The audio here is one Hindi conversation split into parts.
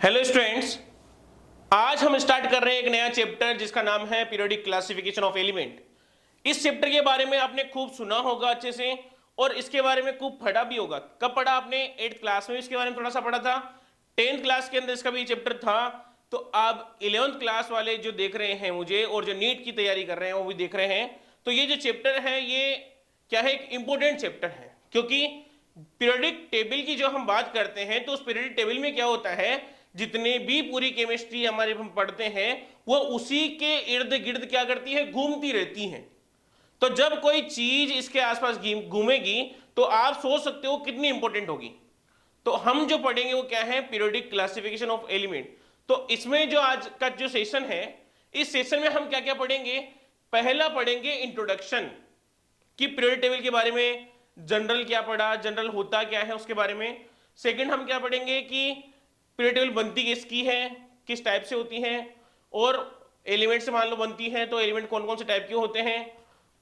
हेलो स्टूडेंट्स, आज हम स्टार्ट कर रहे हैं एक नया चैप्टर जिसका नाम है पीरियोडिक क्लासिफिकेशन ऑफ एलिमेंट। इस चैप्टर के बारे में आपने खूब सुना होगा अच्छे से और इसके बारे में खूब पढ़ा भी होगा। कब पढ़ा आपने? 8th क्लास में इसके बारे में थोड़ा सा पढ़ा था। 10th क्लास के अंदर इसका भी चैप्टर था। तो आप 11th क्लास वाले जो देख रहे हैं मुझे और जो नीट की तैयारी कर रहे हैं वो भी देख रहे हैं, तो ये जो चैप्टर है ये क्या है, एक इंपॉर्टेंट चैप्टर है। क्योंकि पीरियोडिक टेबल की जो हम बात करते हैं तो उस पीरियोडिक टेबल में क्या होता है, जितने भी पूरी केमिस्ट्री हमारे हम पढ़ते हैं वो उसी के इर्द गिर्द क्या करती है, घूमती रहती है। तो जब कोई चीज इसके आसपास घूमेगी तो आप सोच सकते हो कितनी इंपॉर्टेंट होगी। तो हम जो पढ़ेंगे वो क्या है, पीरियोडिक क्लासिफिकेशन ऑफ एलिमेंट। तो इसमें जो आज का जो सेशन है, इस सेशन में हम क्या क्या पढ़ेंगे? पहला पढ़ेंगे इंट्रोडक्शन कि पीरियोडिक टेबल के बारे में, जनरल क्या पढ़ा, जनरल होता क्या है उसके बारे में। सेकंड हम क्या पढ़ेंगे कि पीरियोडिक टेबल बनती किसकी है, किस टाइप से होती है, और एलिमेंट से मान लो बनती है तो एलिमेंट कौन कौन से टाइप के होते हैं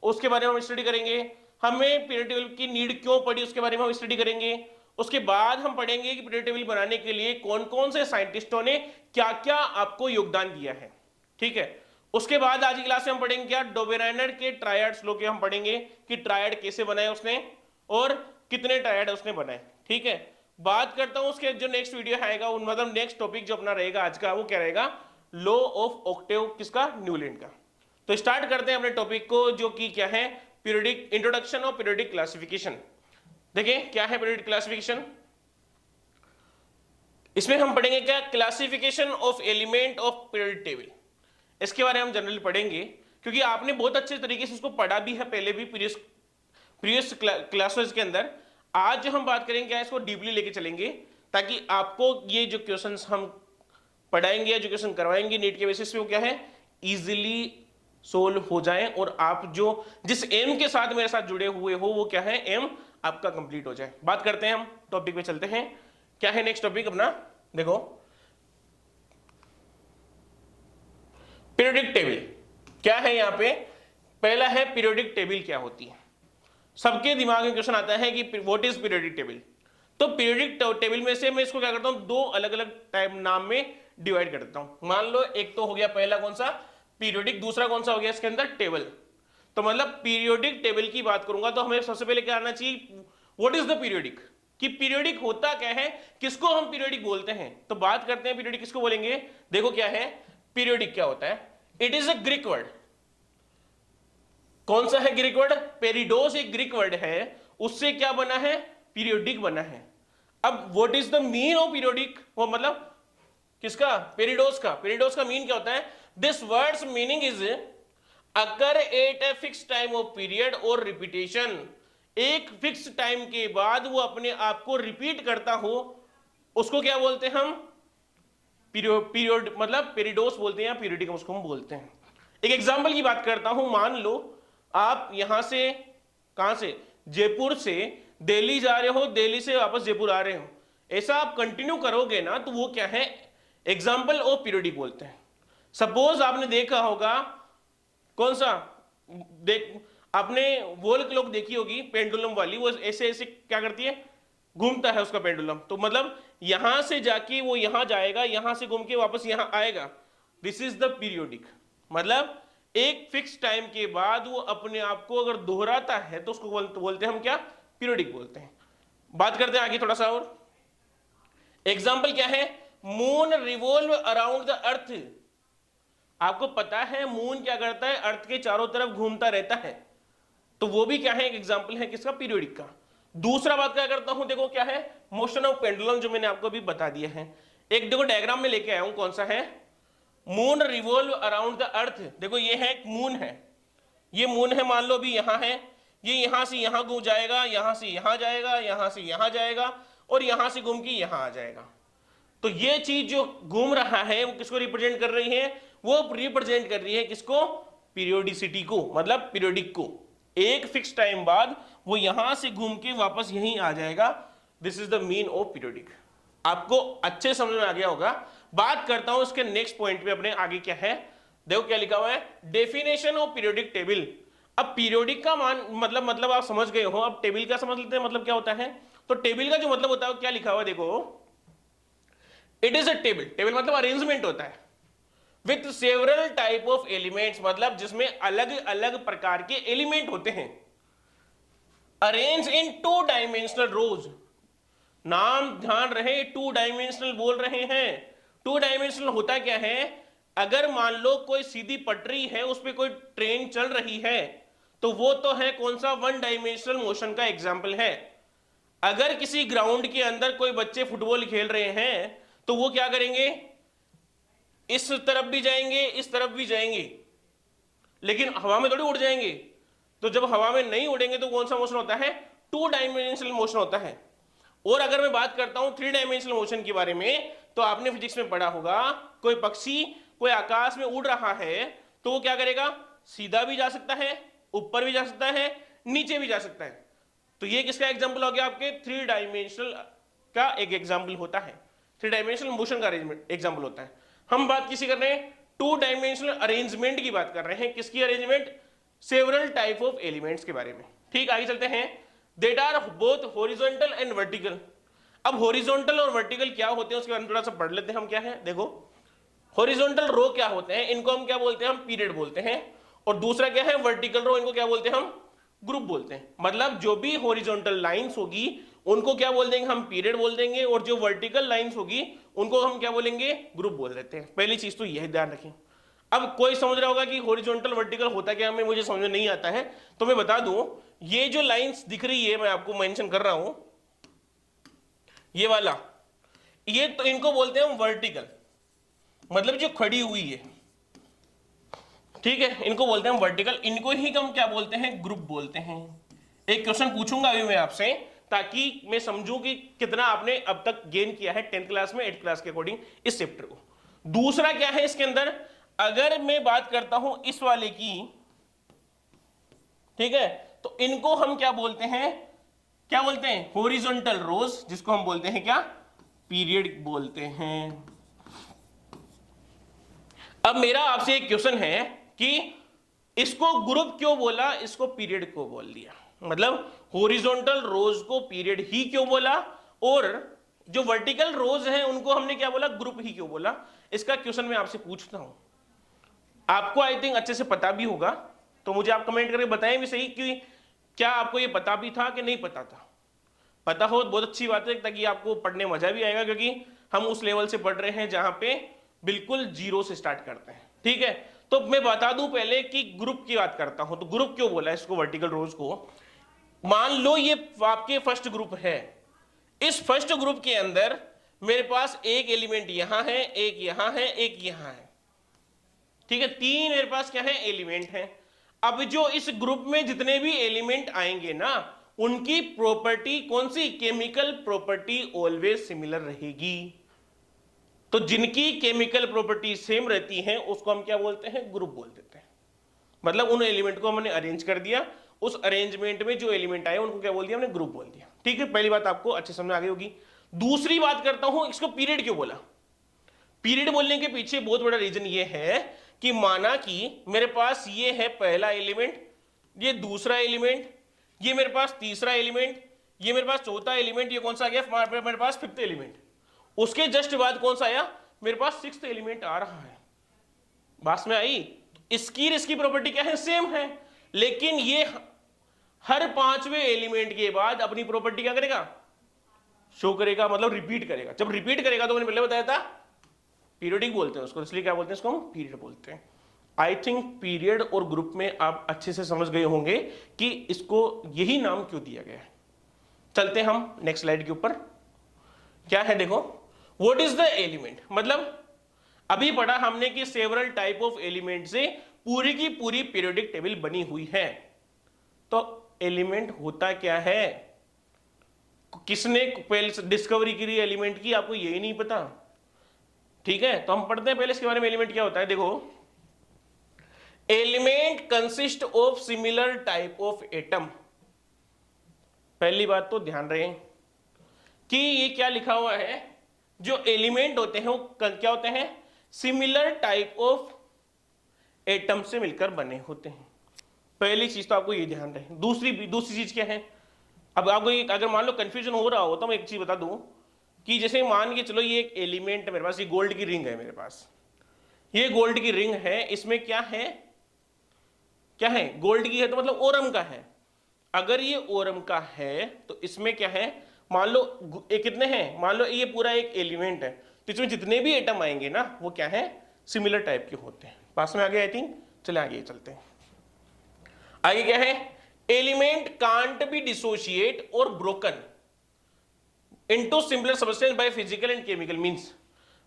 उसके बारे में हम स्टडी करेंगे। हमें पीरियोडिक टेबल की नीड क्यों पड़ी उसके बारे में हम स्टडी करेंगे। उसके बाद हम पढ़ेंगे कि पीरियोडिक टेबल बनाने के लिए कौन कौन से साइंटिस्टों ने क्या क्या आपको योगदान दिया है। ठीक है। उसके बाद आज की क्लास में हम पढ़ेंगे क्या, डोबेराइनर के ट्रायड्स लो के हम पढ़ेंगे कि ट्रायड कैसे बनाए उसने और कितने ट्रायड उसने बनाए। ठीक है। बात करता हूं उसके जो नेक्स्ट वीडियो आएगा, मतलब नेक्स्ट टॉपिक जो अपना रहेगा आज का, वो क्या रहेगा, लॉ ऑफ ऑक्टेव, किसका, न्यूलैंड का। तो स्टार्ट करते हैं अपने टॉपिक को जो कि क्या है, periodic introduction of periodic classification. देखिए क्या है पीरियोडिक क्लासिफिकेशन। इसमें हम पढ़ेंगे क्या, classification of element of periodic table. इसके बारे में हम जनरली पढ़ेंगे क्योंकि आपने बहुत अच्छे तरीके से इसको पढ़ा भी है पहले भी प्रीवियस क्लासेस के अंदर। आज जो हम बात करेंगे क्या, इसको डीपली लेके चलेंगे ताकि आपको ये जो क्वेश्चंस हम पढ़ाएंगे या जो क्वेश्चन करवाएंगे नीट के बेसिस पे वो क्या है, इजीली सोल्व हो जाए और आप जो जिस एम के साथ मेरे साथ जुड़े हुए हो वो क्या है, एम आपका कंप्लीट हो जाए। बात करते हैं, हम टॉपिक पे चलते हैं। क्या है नेक्स्ट टॉपिक अपना, देखो पीरियोडिक टेबल क्या है। यहां पे पहला है पीरियोडिक टेबल क्या होती है। सबके दिमाग में क्वेश्चन आता है कि व्हाट इज पीरियोडिक टेबल। तो पीरियोडिक टेबल में से मैं इसको क्या करता हूं, दो अलग अलग टाइप नाम में डिवाइड कर देता हूं। मान लो एक तो हो गया पहला कौन सा, पीरियोडिक, दूसरा कौन सा हो गया इसके अंदर, टेबल। तो मतलब पीरियोडिक टेबल की बात करूंगा तो हमें सबसे पहले क्या आना चाहिए, व्हाट इज द पीरियोडिक, कि पीरियोडिक होता क्या है, किसको हम पीरियोडिक बोलते हैं। तो बात करते हैं पीरियोडिक किसको बोलेंगे। देखो क्या है पीरियोडिक, क्या होता है, it is a Greek word. कौन सा है ग्रीक वर्ड, पेरिडोस एक ग्रीक वर्ड है, उससे क्या बना है, पीरियोडिक बना है। अब what is the mean of periodic, वो मतलब किसका, पेरिडोस का। पेरिडोस का मीन क्या होता है, this words meaning is occur at a fix time of period और रिपीटेशन। एक फिक्स टाइम के बाद वो अपने आप को रिपीट करता हो, उसको क्या बोलते हैं हम, पीरियड, मतलब पेरिडोस बोलते हैं या पीरियोडिक उसको हम बोलते हैं। एक एग्जांपल की बात करता हूं, मान लो आप यहां से, कहां से, जयपुर से दिल्ली जा रहे हो, दिल्ली से वापस जयपुर आ रहे हो, ऐसा आप कंटिन्यू करोगे ना तो वो क्या है, एग्जाम्पल ऑफ पीरियोडिक बोलते हैं। सपोज आपने देखा होगा, कौन सा, आपने वॉल क्लॉक देखी होगी पेंडुलम वाली, वो ऐसे ऐसे क्या करती है, घूमता है उसका पेंडुलम। तो मतलब यहां से जाके वो यहां जाएगा, यहां से घूम के वापस यहां आएगा, दिस इज द पीरियोडिक। मतलब एक फिक्स टाइम के बाद वो अपने आप को अगर दोहराता है तो उसको बोलते हैं हम क्या, पीरियोडिक बोलते हैं। बात करते हैं आगे थोड़ा सा और। एग्जाम्पल क्या है, moon revolve around the earth. आपको पता है मून क्या करता है, अर्थ के चारों तरफ घूमता रहता है, तो वो भी क्या है, एक एग्जाम्पल है किसका, पीरियोडिक का। दूसरा बात क्या करता हूं, देखो क्या है, मोशन ऑफ पेंडुलम, जो मैंने आपको अभी बता दिया है। एक देखो डायग्राम में लेके आया हूं, कौन सा है, moon revolve around the earth. देखो ये है मून है, ये मून है, मान लो अभी यहां है, ये यहां से यहां घूम जाएगा, यहां से यहां जाएगा, यहां से यहां जाएगा और यहां से घूम के यहां आ जाएगा। तो ये चीज जो घूम रहा है वो किसको रिप्रेजेंट कर रही है, वो रिप्रेजेंट कर रही है किसको, पीरियोडिसिटी को, मतलब पीरियोडिक को। एक फिक्स टाइम बाद वो यहां से घूम के वापस यहीं आ जाएगा, this is the mean of periodic. आपको अच्छे समझ में आ गया होगा। बात करता हूं इसके नेक्स्ट पॉइंट पे अपने आगे क्या है, देखो क्या लिखा हुआ है, डेफिनेशन ऑफ पीरियोडिक टेबल। अब पीरियोडिक का मतलब आप समझ गए हो, अब टेबल का समझ लेते हैं मतलब क्या होता है। तो टेबल का जो मतलब होता है क्या लिखा हुआ है, देखो it is a table, table मतलब अरेंजमेंट होता है with several type of elements, मतलब जिसमें अलग अलग प्रकार के एलिमेंट होते हैं, अरेंज इन 2 डायमेंशनल रोज। नाम ध्यान रहे, 2 डायमेंशनल बोल रहे हैं। 2 डायमेंशनल होता क्या है, अगर मान लो कोई सीधी पटरी है, उस पर कोई ट्रेन चल रही है, तो वो तो है कौन सा, 1 डायमेंशनल मोशन का एग्जाम्पल है। अगर किसी ग्राउंड के अंदर कोई बच्चे फुटबॉल खेल रहे हैं, तो वो क्या करेंगे, इस तरफ भी जाएंगे, इस तरफ भी जाएंगे, लेकिन हवा में थोड़ी उड़ जाएंगे। तो जब हवा में नहीं उड़ेंगे तो कौन सा मोशन होता है, 2 डायमेंशनल मोशन होता है। और अगर मैं बात करता हूं 3 डायमेंशनल मोशन के बारे में, तो आपने फिजिक्स में पढ़ा होगा, कोई पक्षी कोई आकाश में उड़ रहा है, तो वो क्या करेगा, सीधा भी जा सकता है, ऊपर भी जा सकता है, नीचे भी जा सकता है। तो ये किसका एग्जाम्पल हो गया, आपके 3 डायमेंशनल का एक एग्जाम्पल होता है, 3 डायमेंशनल मोशन का एग्जाम्पल होता है। हम बात किसी कर रहे हैं, 2 डायमेंशनल अरेंजमेंट की बात कर रहे हैं। किसकी arrangement, several type of elements के बारे में। ठीक, आगे चलते हैं। That are both horizontal and vertical. अब हॉरिजॉन्टल और वर्टिकल क्या होते हैं उसके बारे में थोड़ा सा पढ़ लेते हैं हम। क्या है, देखो, हॉरिजॉन्टल रो क्या होते हैं, इनको हम क्या बोलते हैं, हम पीरियड बोलते हैं। और दूसरा क्या है, वर्टिकल रो, इनको क्या बोलते हैं, हम ग्रुप बोलते हैं। मतलब जो भी हॉरिजॉन्टल लाइंस होगी उनको क्या बोल देंगे, हम पीरियड बोल देंगे, और जो वर्टिकल लाइंस होगी उनको हम क्या बोलेंगे, ग्रुप बोल देते हैं। पहली चीज तो यह ध्यान रखें। अब कोई समझ रहा होगा कि हॉरिजॉन्टल वर्टिकल होता क्या, हमें मुझे समझ में नहीं आता है, तो मैं बता दूं, ये जो लाइंस दिख रही है, मैं आपको मेंशन कर रहा हूं, ये वाला, ये तो इनको बोलते हैं हम वर्टिकल, मतलब जो खड़ी हुई है, ठीक है, इनको बोलते हैं हम वर्टिकल। इनको ही हम क्या बोलते हैं, ग्रुप बोलते हैं। एक क्वेश्चन पूछूंगा अभी मैं आपसे, ताकि मैं समझूं कि कितना आपने अब तक गेन किया है 10th क्लास में, 8th क्लास के अकॉर्डिंग इस चैप्टर को। दूसरा क्या है इसके अंदर, अगर मैं बात करता हूं इस वाले की, ठीक है, तो इनको हम क्या बोलते हैं, क्या बोलते हैं, हॉरिजॉन्टल रोज, जिसको हम बोलते हैं क्या, पीरियड बोलते हैं। अब मेरा आपसे एक क्वेश्चन है कि इसको ग्रुप क्यों बोला, इसको पीरियड क्यों बोल दिया, मतलब हॉरिजॉन्टल रोज को पीरियड ही क्यों बोला, और जो वर्टिकल रोज हैं उनको हमने क्या बोला, ग्रुप ही क्यों बोला। इसका क्वेश्चन मैं आपसे पूछता हूं, आपको आई थिंक अच्छे से पता भी होगा, तो मुझे आप कमेंट करके बताएं भी सही कि क्या आपको ये पता भी था कि नहीं पता था। पता हो तो बहुत अच्छी बात है, ताकि आपको पढ़ने मजा भी आएगा, क्योंकि हम उस लेवल से पढ़ रहे हैं जहां पे बिल्कुल जीरो से स्टार्ट करते हैं। ठीक है, तो मैं बता दूं पहले कि ग्रुप की बात करता हूं, तो ग्रुप क्यों बोला इसको, वर्टिकल रोज को। मान लो ये आपके फर्स्ट ग्रुप है, इस फर्स्ट ग्रुप के अंदर मेरे पास एक एलिमेंट यहां है, एक यहां है, एक यहां है, ठीक है, 3 मेरे पास क्या है, एलिमेंट है। अब जो इस ग्रुप में जितने भी एलिमेंट आएंगे ना, उनकी प्रॉपर्टी कौन सी, केमिकल प्रॉपर्टी ऑलवेज सिमिलर रहेगी। तो जिनकी केमिकल प्रॉपर्टी सेम रहती है उसको हम क्या बोलते हैं, ग्रुप बोल देते हैं। मतलब उन एलिमेंट को हमने अरेंज कर दिया, उस अरेंजमेंट में जो एलिमेंट आए उनको क्या बोल दिया, हमने ग्रुप बोल दिया। ठीक है, पहली बात आपको अच्छे समझ में आ गई होगी। दूसरी बात करता हूं, इसको पीरियड क्यों बोला। पीरियड बोलने के पीछे बहुत बड़ा रीजन ये है कि माना कि मेरे पास ये है पहला एलिमेंट, ये दूसरा एलिमेंट, ये मेरे पास तीसरा एलिमेंट, ये मेरे पास चौथा एलिमेंट, ये कौन सा आ गया मेरे पास 5th एलिमेंट। उसके जस्ट बाद कौन सा आया, मेरे पास 6th एलिमेंट आ रहा है। बात में आई, इसकी प्रॉपर्टी क्या है, सेम है, लेकिन ये हर 5वें एलिमेंट के बाद अपनी प्रॉपर्टी क्या करेगा, शो करेगा, मतलब रिपीट करेगा। जब रिपीट करेगा तो मैंने पहले बताया था पीरियडिक बोलते हैं उसको, इसलिए क्या बोलते हैं इसको, हम पीरियड बोलते हैं। आई थिंक पीरियड और ग्रुप में आप अच्छे से समझ गए होंगे कि इसको यही नाम क्यों दिया गया है। चलते हम नेक्स्ट स्लाइड के ऊपर। क्या है देखो, व्हाट इज द एलिमेंट, मतलब अभी पढ़ा हमने कि सेवरल टाइप ऑफ एलिमेंट से पूरी की पूरी पीरियोडिक टेबल बनी हुई है। तो एलिमेंट होता क्या है, किसने पहले डिस्कवरी की एलिमेंट की, आपको यही नहीं पता। ठीक है, तो हम पढ़ते हैं पहले इसके बारे में, एलिमेंट क्या होता है। देखो, element consist of similar type of atom. पहली बात तो ध्यान रहे कि ये क्या लिखा हुआ है, जो एलिमेंट होते हैं वो क्या होते हैं, सिमिलर टाइप ऑफ एटम से मिलकर बने होते हैं। पहली चीज तो आपको ये ध्यान रहे। दूसरी चीज क्या है, अब आपको अगर मान लो कंफ्यूजन हो रहा हो तो मैं एक चीज बता दूं कि जैसे मान के चलो ये एक एलिमेंट है मेरे पास, ये गोल्ड की रिंग है मेरे पास, ये गोल्ड की रिंग है, इसमें क्या है, क्या है, गोल्ड की है तो मतलब ओरम का है। अगर ये ओरम का है तो इसमें क्या है, मान लो ये कितने हैं, मान लो ये पूरा एक एलिमेंट है, तो इसमें जितने भी एटम आएंगे ना वो क्या है, सिमिलर टाइप के होते हैं। पास में आगे आई थिंक, चले आगे चलते हैं। आगे क्या है, एलिमेंट कांट बी डिसोशिएट और broken into similar substance by physical and chemical means,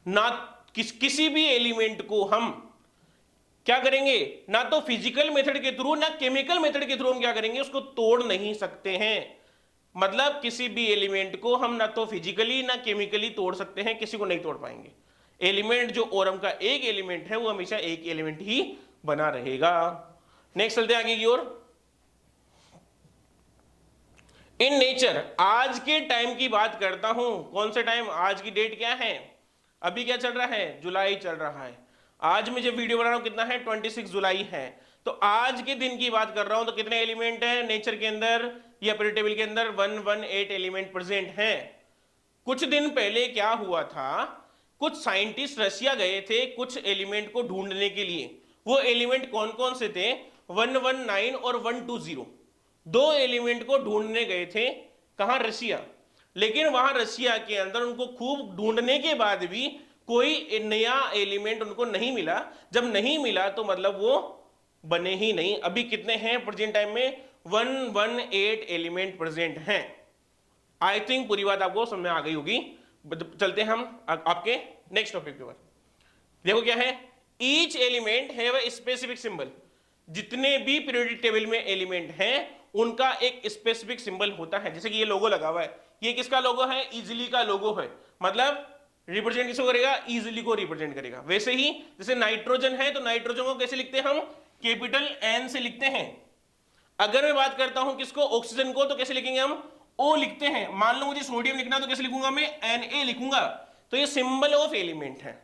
ना किसी भी एलिमेंट को हम क्या करेंगे, ना तो फिजिकल मेथड के थ्रू ना केमिकल मेथड के थ्रू हम क्या करेंगे, उसको तोड़ नहीं सकते हैं। मतलब किसी भी एलिमेंट को हम ना तो फिजिकली ना केमिकली तोड़ सकते हैं, किसी को नहीं तोड़ पाएंगे। एलिमेंट जो ओरम का एक एलिमेंट है वो हमेशा एक एलिमेंट ही बना रहेगा। नेक्स्ट चलते हैं आगे की ओर। इन नेचर, आज के टाइम की बात करता हूं, कौन से टाइम, आज की डेट क्या है, अभी क्या चल रहा है, जुलाई चल रहा है। आज मैं जब वीडियो बना रहा हूं कितना है, 26 जुलाई है। तो आज के दिन की बात कर रहा हूं, तो कितने एलिमेंट हैं नेचर के अंदर या पीरियड टेबल के अंदर, 118 एलिमेंट प्रेजेंट हैं। कुछ दिन पहले क्या हुआ था, कुछ साइंटिस्ट रशिया गए थे कुछ एलिमेंट को ढूंढने के लिए। वो एलिमेंट कौन कौन से थे, 119 और 120, दो एलिमेंट को ढूंढने गए थे, कहां, रशिया। लेकिन वहां रशिया के अंदर उनको खूब ढूंढने के बाद भी कोई नया एलिमेंट उनको नहीं मिला। जब नहीं मिला तो मतलब वो बने ही नहीं। अभी कितने हैं प्रेजेंट टाइम में, 118 एलिमेंट प्रेजेंट हैं। आई थिंक पूरी बात आपको समझ में आ गई होगी। चलते हैं हम आपके नेक्स्ट टॉपिक के ऊपर। देखो क्या है, each element have a specific symbol. जितने भी पीरियोडिक टेबल में एलिमेंट हैं उनका एक स्पेसिफिक सिंबल होता है। जैसे कि ये लोगो लगा हुआ है, ये किसका लोगो है, इजिली का लोगो है, मतलब रिप्रेजेंट किसको करेगा, इजिली को रिप्रेजेंट करेगा। वैसे ही जैसे नाइट्रोजन है तो नाइट्रोजन को कैसे लिखते हैं हम, कैपिटल एन से लिखते हैं। अगर मैं बात करता हूं किसको, ऑक्सीजन को, तो कैसे लिखेंगे हम, ओ लिखते हैं। मान लो मुझे सोडियम लिखना तो कैसे लिखूंगा मैं, Na लिखूंगा। तो ये सिंबल ऑफ एलिमेंट है।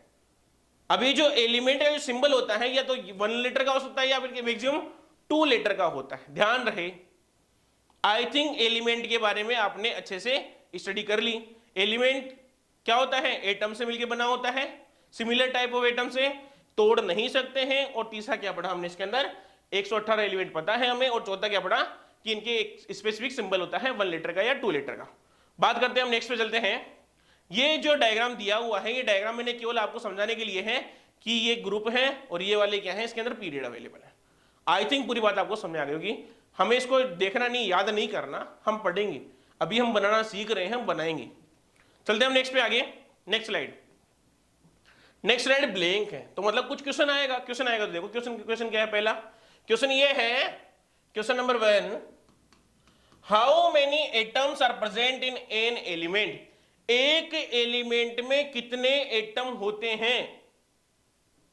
अभी जो एलिमेंट है, जो सिंबल होता है या तो 1 लेटर का हो सकता है या फिर मैक्सिमम 2 लेटर का होता है, ध्यान रहे। आई थिंक एलिमेंट के बारे में आपने अच्छे से स्टडी कर ली। एलिमेंट क्या होता है, एटम से मिलकर बना होता है, सिमिलर टाइप ऑफ एटम से, तोड़ नहीं सकते हैं। और तीसरा क्या पढ़ा हमने इसके अंदर, 118 एलिमेंट पता है हमें। और चौथा क्या पढ़ा कि इनके एक स्पेसिफिक सिंबल होता है 1 लेटर का या 2 लेटर का। बात करते हैं हम नेक्स्ट पे चलते हैं। ये जो डायग्राम दिया हुआ है, ये डायग्राम मैंने केवल आपको समझाने के लिए है कि ये ग्रुप है और ये वाले क्या है, इसके अंदर पीरियड अवेलेबल है। आई थिंक पूरी बात आपको समझ आ गई होगी। हमें इसको देखना नहीं, याद नहीं करना, हम पढ़ेंगे। अभी हम बनाना सीख रहे हैं, हम बनाएंगे। चलते हैं हम नेक्स्ट पे आगे। Next slide, next slide blank है, तो मतलब कुछ क्वेश्चन आएगा। क्वेश्चन आएगा तो देखो क्वेश्चन क्या है। पहला क्वेश्चन ये है, question number 1, how many atoms are present in an element. एक एलिमेंट में कितने एटम होते हैं,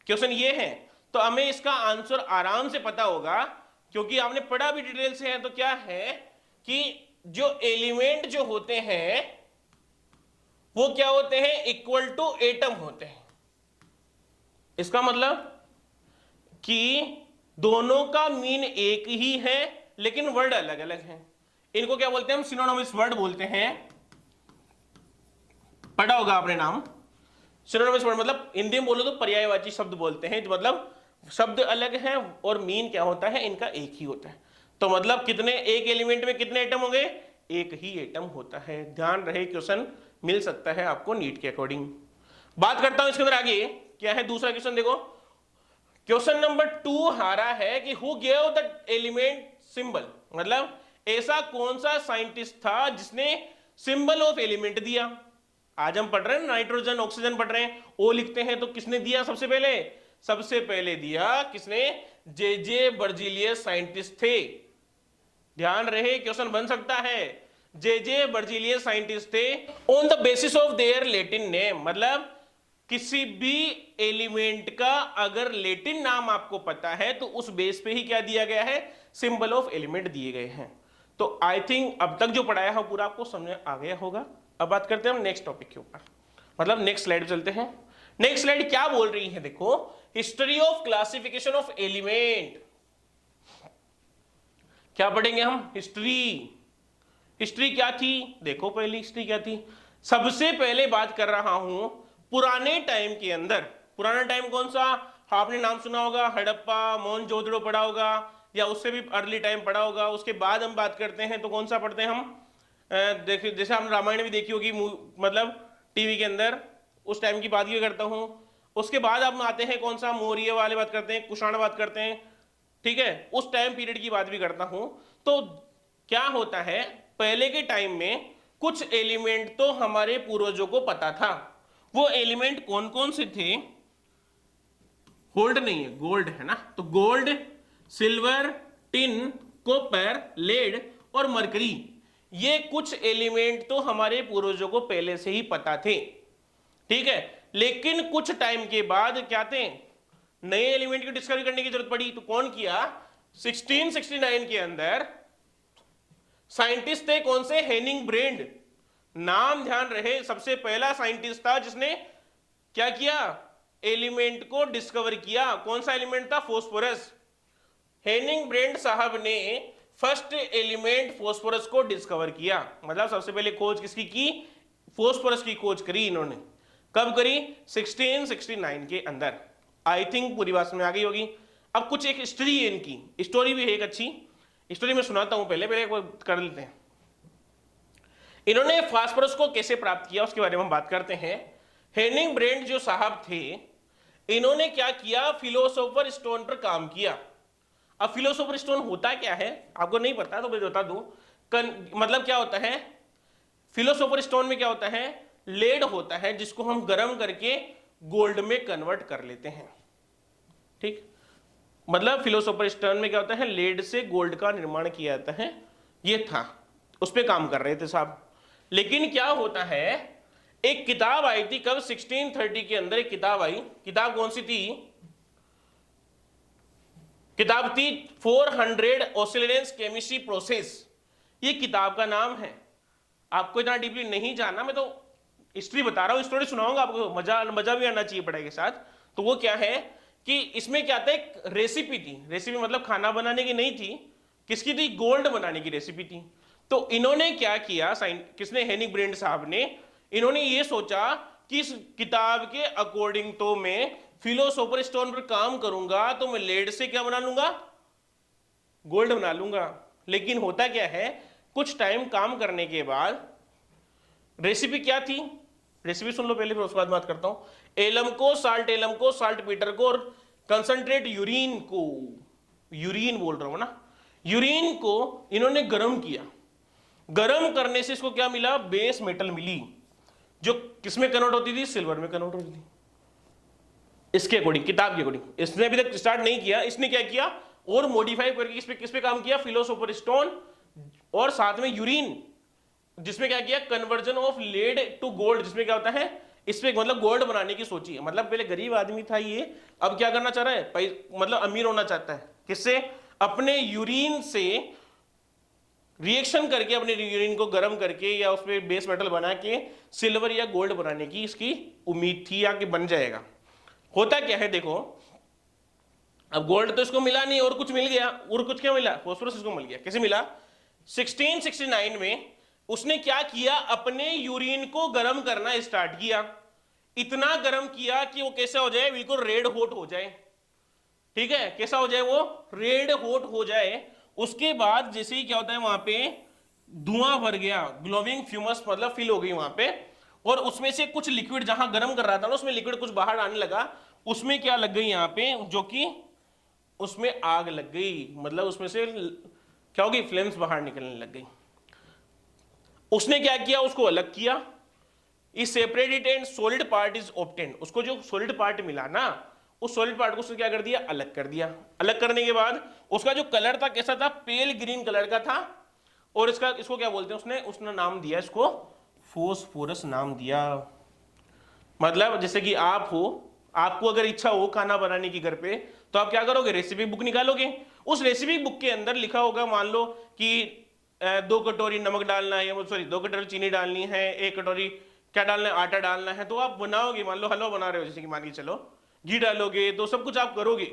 क्वेश्चन ये है। तो हमें इसका आंसर आराम से पता होगा क्योंकि आपने पढ़ा भी डिटेल से है। तो क्या है कि जो एलिमेंट जो होते हैं वो क्या होते हैं, इक्वल टू एटम होते हैं। इसका मतलब कि दोनों का मीन एक ही है लेकिन वर्ड अलग अलग हैं। इनको क्या बोलते हैं हम, सिनोनिमस वर्ड बोलते हैं। पढ़ा होगा आपने नाम, सिनोनिमस वर्ड मतलब हिंदी में बोलो तो पर्यायवाची शब्द बोलते हैं। मतलब शब्द अलग हैं और मीन क्या होता है, इनका एक ही होता है। तो मतलब कितने, एक एलिमेंट में कितने एटम होंगे, एक ही एटम होता है। ध्यान रहे, क्वेश्चन मिल सकता है आपको नीट के अकॉर्डिंग। बात करता हूं इसके अंदर आगे क्या है। दूसरा क्वेश्चन देखो, क्वेश्चन नंबर 2 हारा है कि who gave the element symbol. मतलब ऐसा कौन सा साइंटिस्ट था जिसने सिंबल ऑफ एलिमेंट दिया। आज हम पढ़ रहे हैं नाइट्रोजन ऑक्सीजन पढ़ रहे हैं, ओ लिखते हैं, तो किसने दिया सबसे पहले, सबसे पहले दिया किसने, जे बर्जीलियस साइंटिस्ट थे। ध्यान रहे, क्वेश्चन बन सकता है। जे बर्जीलियस साइंटिस्ट थे on the basis of their Latin name. मतलब किसी भी एलिमेंट का अगर लैटिन नाम आपको पता है तो उस बेस पे ही क्या दिया गया है, सिंबल ऑफ एलिमेंट दिए गए हैं। तो आई थिंक अब तक जो पढ़ाया है पूरा आपको समझ में आ गया होगा। अब बात करते हैं हम नेक्स्ट टॉपिक के ऊपर, मतलब नेक्स्ट स्लाइड चलते हैं। नेक्स्ट स्लाइड क्या बोल रही है, देखो, history of classification of element. क्या पढ़ेंगे हम, हिस्ट्री। हिस्ट्री क्या थी, देखो पहली हिस्ट्री क्या थी। सबसे पहले बात कर रहा हूं पुराने टाइम के अंदर। पुराना टाइम कौन सा? आपने नाम सुना होगा, हड़प्पा, मोहनजोदड़ो पढ़ा होगा, या उससे भी अर्ली टाइम पढ़ा होगा। उसके बाद हम बात करते हैं तो कौन सा पढ़ते हैं हम? देखिए, जैसे हम रामायण भी देखी होगी, मतलब टीवी के अंदर, उस टाइम की बात भी करता हूं। उसके बाद हम आते हैं कौन सा? मौर्य वाले बात करते हैं, कुषाण बात करते हैं, ठीक है, उस टाइम पीरियड की बात भी करता हूं। तो क्या होता है, पहले के टाइम में कुछ एलिमेंट तो हमारे पूर्वजों को पता था। वो एलिमेंट कौन कौन से थे? गोल्ड नहीं है, गोल्ड है ना, तो gold, silver, tin, copper, lead और मरकरी, ये कुछ एलिमेंट तो हमारे पूर्वजों को पहले से ही पता थे, ठीक है। लेकिन कुछ टाइम के बाद क्या थे, नए एलिमेंट की डिस्कवरी करने की जरूरत पड़ी। तो कौन किया? 1669 के अंदर साइंटिस्ट थे, कौन से? हेनिंग ब्रेंड, नाम ध्यान रहे, सबसे पहला साइंटिस्ट था जिसने क्या किया? एलिमेंट को डिस्कवर किया। कौन सा एलिमेंट था? फास्फोरस। हेनिंग ब्रेंड साहब ने फर्स्ट एलिमेंट फास्फोरस को डिस्कवर किया। मतलब सबसे पहले खोज किसकी की? फास्फोरस की खोज करी इन्होंने। कब करी? 1669 के अंदर। आई थिंक पूरी बात में आ गई होगी। अब कुछ एक हिस्ट्री है इनकी, स्टोरी भी है एक अच्छी स्टोरी, मैं सुनाता हूं। पहले कर लेते हैं, इन्होंने फास्फोरस को कैसे प्राप्त किया उसके बारे में हम बात करते हैं। हेनिंग ब्रेंड जो साहब थे, इन्होंने क्या किया? फिलोसोफर स्टोन पर काम किया। अब फिलोसोफर स्टोन होता क्या है, आपको नहीं पता तो मैं बता दूं। मतलब क्या होता है फिलोसोफर स्टोन में? क्या होता है? लेड होता है, जिसको हम गर्म करके गोल्ड में कन्वर्ट कर लेते हैं, ठीक। मतलब फिलोसोफर स्टोन में क्या होता है? लेड से गोल्ड का निर्माण किया जाता है। ये था, उस पर काम कर रहे थे साहब। लेकिन क्या होता है, एक किताब आई थी कब? 1630 के अंदर एक किताब आई। किताब कौन सी थी? किताब थी 400 ऑसिलेंस केमिस्ट्री प्रोसेस। ये किताब का नाम है। आपको इतना डीपली नहीं जानना, मैं तो हिस्ट्री बता रहा हूं, स्टोरी सुनाऊंगा आपको, मजा भी आना चाहिए पढ़ाई के साथ। तो वो क्या है कि इसमें क्या था, एक रेसिपी थी। रेसिपी मतलब खाना बनाने की नहीं थी, किसकी थी? गोल्ड बनाने की रेसिपी थी। तो इन्होंने क्या किया, किसने? हेनिंग ब्रेंड साहब ने। इन्होंने ये सोचा कि इस किताब के अकॉर्डिंग तो मैं फिलोसोफर स्टोन पर काम करूंगा, तो मैं लेड से क्या बना लूंगा? गोल्ड बना लूंगा। लेकिन होता क्या है, कुछ टाइम काम करने के बाद रेसिपी क्या थी? रेसिपी सुन लो पहले, फिर उसके बाद बात करता हूं। एलम को साल्ट पीटर को और कंसंट्रेट यूरिन को, यूरिन बोल रहा हूं ना, यूरिन को इन्होंने गर्म किया। गर्म करने से इसको क्या मिला? बेस मेटल मिली, जो किसमें कन्वर्ट होती थी? सिल्वर में कन्वर्ट होती थी। इसके अकॉर्डिंग, किताब के अकॉर्डिंग। इसने अभी तक स्टार्ट नहीं किया, इसने क्या किया और मॉडिफाई करके किस पे काम किया? फिलोसोफर स्टोन और साथ में यूरिन, जिसमें क्या किया? Conversion of lead to gold, जिसमें क्या होता है, इसमें मतलब गोल्ड बनाने की सोची है। मतलब पहले गरीब आदमी था ये, अब क्या करना चाह रहा है? मतलब अमीर होना चाहता है। किससे? अपने यूरिन से रिएक्शन करके, अपने यूरिन को गर्म करके या उसमें बेस मेटल बना के सिल्वर या गोल्ड बनाने की इसकी उम्मीद थी, या कि बन जाएगा। होता क्या है देखो, अब गोल्ड तो इसको मिला नहीं, और कुछ मिल गया। और कुछ क्या मिला? फास्फोरस इसको मिल गया। कैसे मिला? 1669 में उसने क्या किया? अपने यूरिन को गर्म करना स्टार्ट किया। इतना गर्म किया कि वो कैसा हो जाए? बिल्कुल रेड हॉट हो जाए, ठीक है। कैसा हो जाए? वो रेड हॉट हो जाए। उसके बाद जैसे ही क्या होता है, वहां पे धुआं भर गया, ग्लोविंग फ्यूमस मतलब फिल हो गई वहां पे, और उसमें से कुछ लिक्विड, जहां गर्म कर रहा था ना, उसमें लिक्विड कुछ बाहर आने लगा। उसमें क्या लग गई यहां पे, जो कि उसमें आग लग गई। मतलब उसमें से क्या होगी? फ्लेम्स बाहर निकलने लग गई। उसने क्या किया? उसको अलग किया। इस separated and solid part is obtained. उसको जो सॉलिड पार्ट मिला ना, उस सॉलिड पार्ट को उसने क्या कर दिया? अलग कर दिया। अलग करने के बाद उसका जो कलर था कैसा था? पेल ग्रीन कलर का था। और इसको क्या बोलते हैं? उसने नाम दिया इसको फास्फोरस नाम दिया। मतलब जैसे कि आप हो, आपको अगर इच्छा हो खाना बनाने की घर पे, तो आप क्या करोगे? रेसिपी बुक निकालोगे। उस रेसिपी बुक के अंदर लिखा होगा, मान लो कि 2 कटोरी नमक डालना है, सॉरी 2 कटोरी चीनी डालनी है, 1 कटोरी क्या डालना है? आटा डालना है। तो आप बनाओगे, मान लो हलवा बना रहे हो, जैसे कि मान के चलो, घी डालोगे, तो सब कुछ आप करोगे।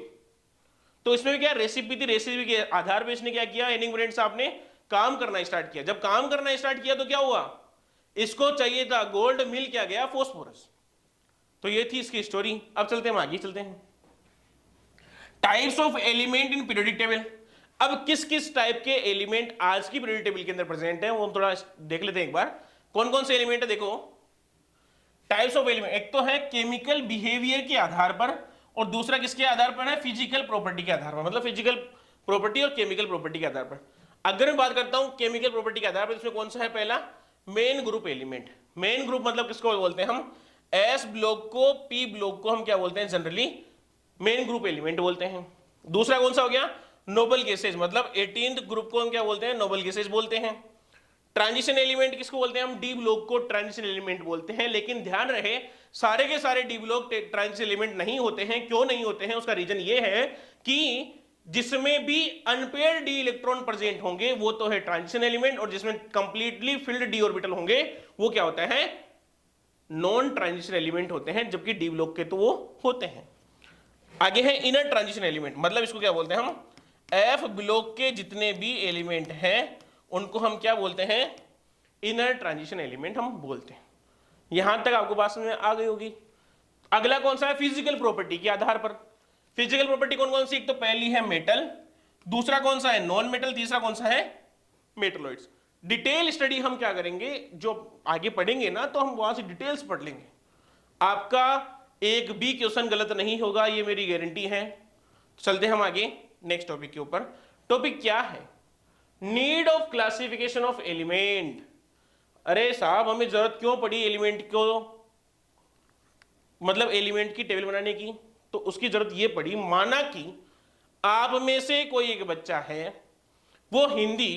तो इसमें क्या रेसिपी थी? रेसिपी के आधार पर इसने क्या किया? हेनिंग ब्रेंड साहब ने काम करना स्टार्ट किया। जब काम करना स्टार्ट किया तो क्या हुआ? इसको चाहिए था गोल्ड, मिल क्या गया, फॉस्फोरस। तो ये थी इसकी स्टोरी। अब चलते हैं, आगे चलते हैं। Types of element in periodic table. अब किस किस टाइप के एलिमेंट आज की पीरियोडिक टेबल के अंदर प्रेजेंट है वो हम थोड़ा देख लेते हैं एक बार। कौन कौन से एलिमेंट है देखो। टाइप्स ऑफ एलिमेंट, एक तो है केमिकल बिहेवियर के आधार पर, और दूसरा किसके आधार पर है, फिजिकल प्रॉपर्टी के आधार पर, मतलब फिजिकल प्रॉपर्टी और केमिकल प्रॉपर्टी के आधार पर। अगर मैं बात करता हूं केमिकल प्रॉपर्टी के आधार पर, इसमें कौन सा है, पहला main group element. Main group मतलब किसको बोलते हैं हम, एस ब्लॉक को, पी ब्लॉक को हम क्या बोलते हैं, जनरली मेन ग्रुप एलिमेंट बोलते हैं। दूसरा कौन सा हो गया, नोबल गैसेज, मतलब 18th ग्रुप को हम क्या बोलते हैं, नोबल गैसेज बोलते हैं। ट्रांजिशन एलिमेंट किसको बोलते हैं हम, डी ब्लॉक को ट्रांजिशन एलिमेंट बोलते हैं। लेकिन ध्यान रहे सारे के सारे डी ब्लॉक ट्रांजिशन एलिमेंट नहीं होते हैं। क्यों नहीं होते हैं, उसका रीजन ये है कि जिसमें भी अनपेयर्ड डी इलेक्ट्रॉन प्रेजेंट होंगे वो तो है ट्रांजिशन एलिमेंट, और जिसमें कंप्लीटली फिल्ड डी ऑर्बिटल होंगे वो क्या होता है, नॉन ट्रांजिशन एलिमेंट होते हैं, जबकि डी ब्लॉक के तो वो होते हैं। आगे है इनर ट्रांजिशन एलिमेंट, मतलब इसको क्या बोलते हैं हम, एफ ब्लॉक के जितने भी एलिमेंट हैं उनको हम क्या बोलते हैं, इनर ट्रांजिशन एलिमेंट हम बोलते हैं। यहां तक आपको बात समझ में आ गई होगी। अगला कौन सा है, फिजिकल प्रॉपर्टी के आधार पर। फिजिकल प्रॉपर्टी कौन कौन सी, एक तो पहली है मेटल, दूसरा कौन सा है नॉन मेटल, तीसरा कौन सा है मेटलॉइड्स। डिटेल स्टडी हम क्या करेंगे, जो आगे पढ़ेंगे ना तो हम वहां से डिटेल्स पढ़ लेंगे। आपका एक भी क्वेश्चन गलत नहीं होगा, ये मेरी गारंटी है। चलते हम आगे नेक्स्ट टॉपिक के ऊपर। टॉपिक क्या है, need of classification of element. अरे साहब हमें जरूरत क्यों पड़ी एलिमेंट को, मतलब एलिमेंट की टेबल बनाने की, तो उसकी जरूरत ये पड़ी, माना कि आप में से कोई एक बच्चा है, वो Hindi,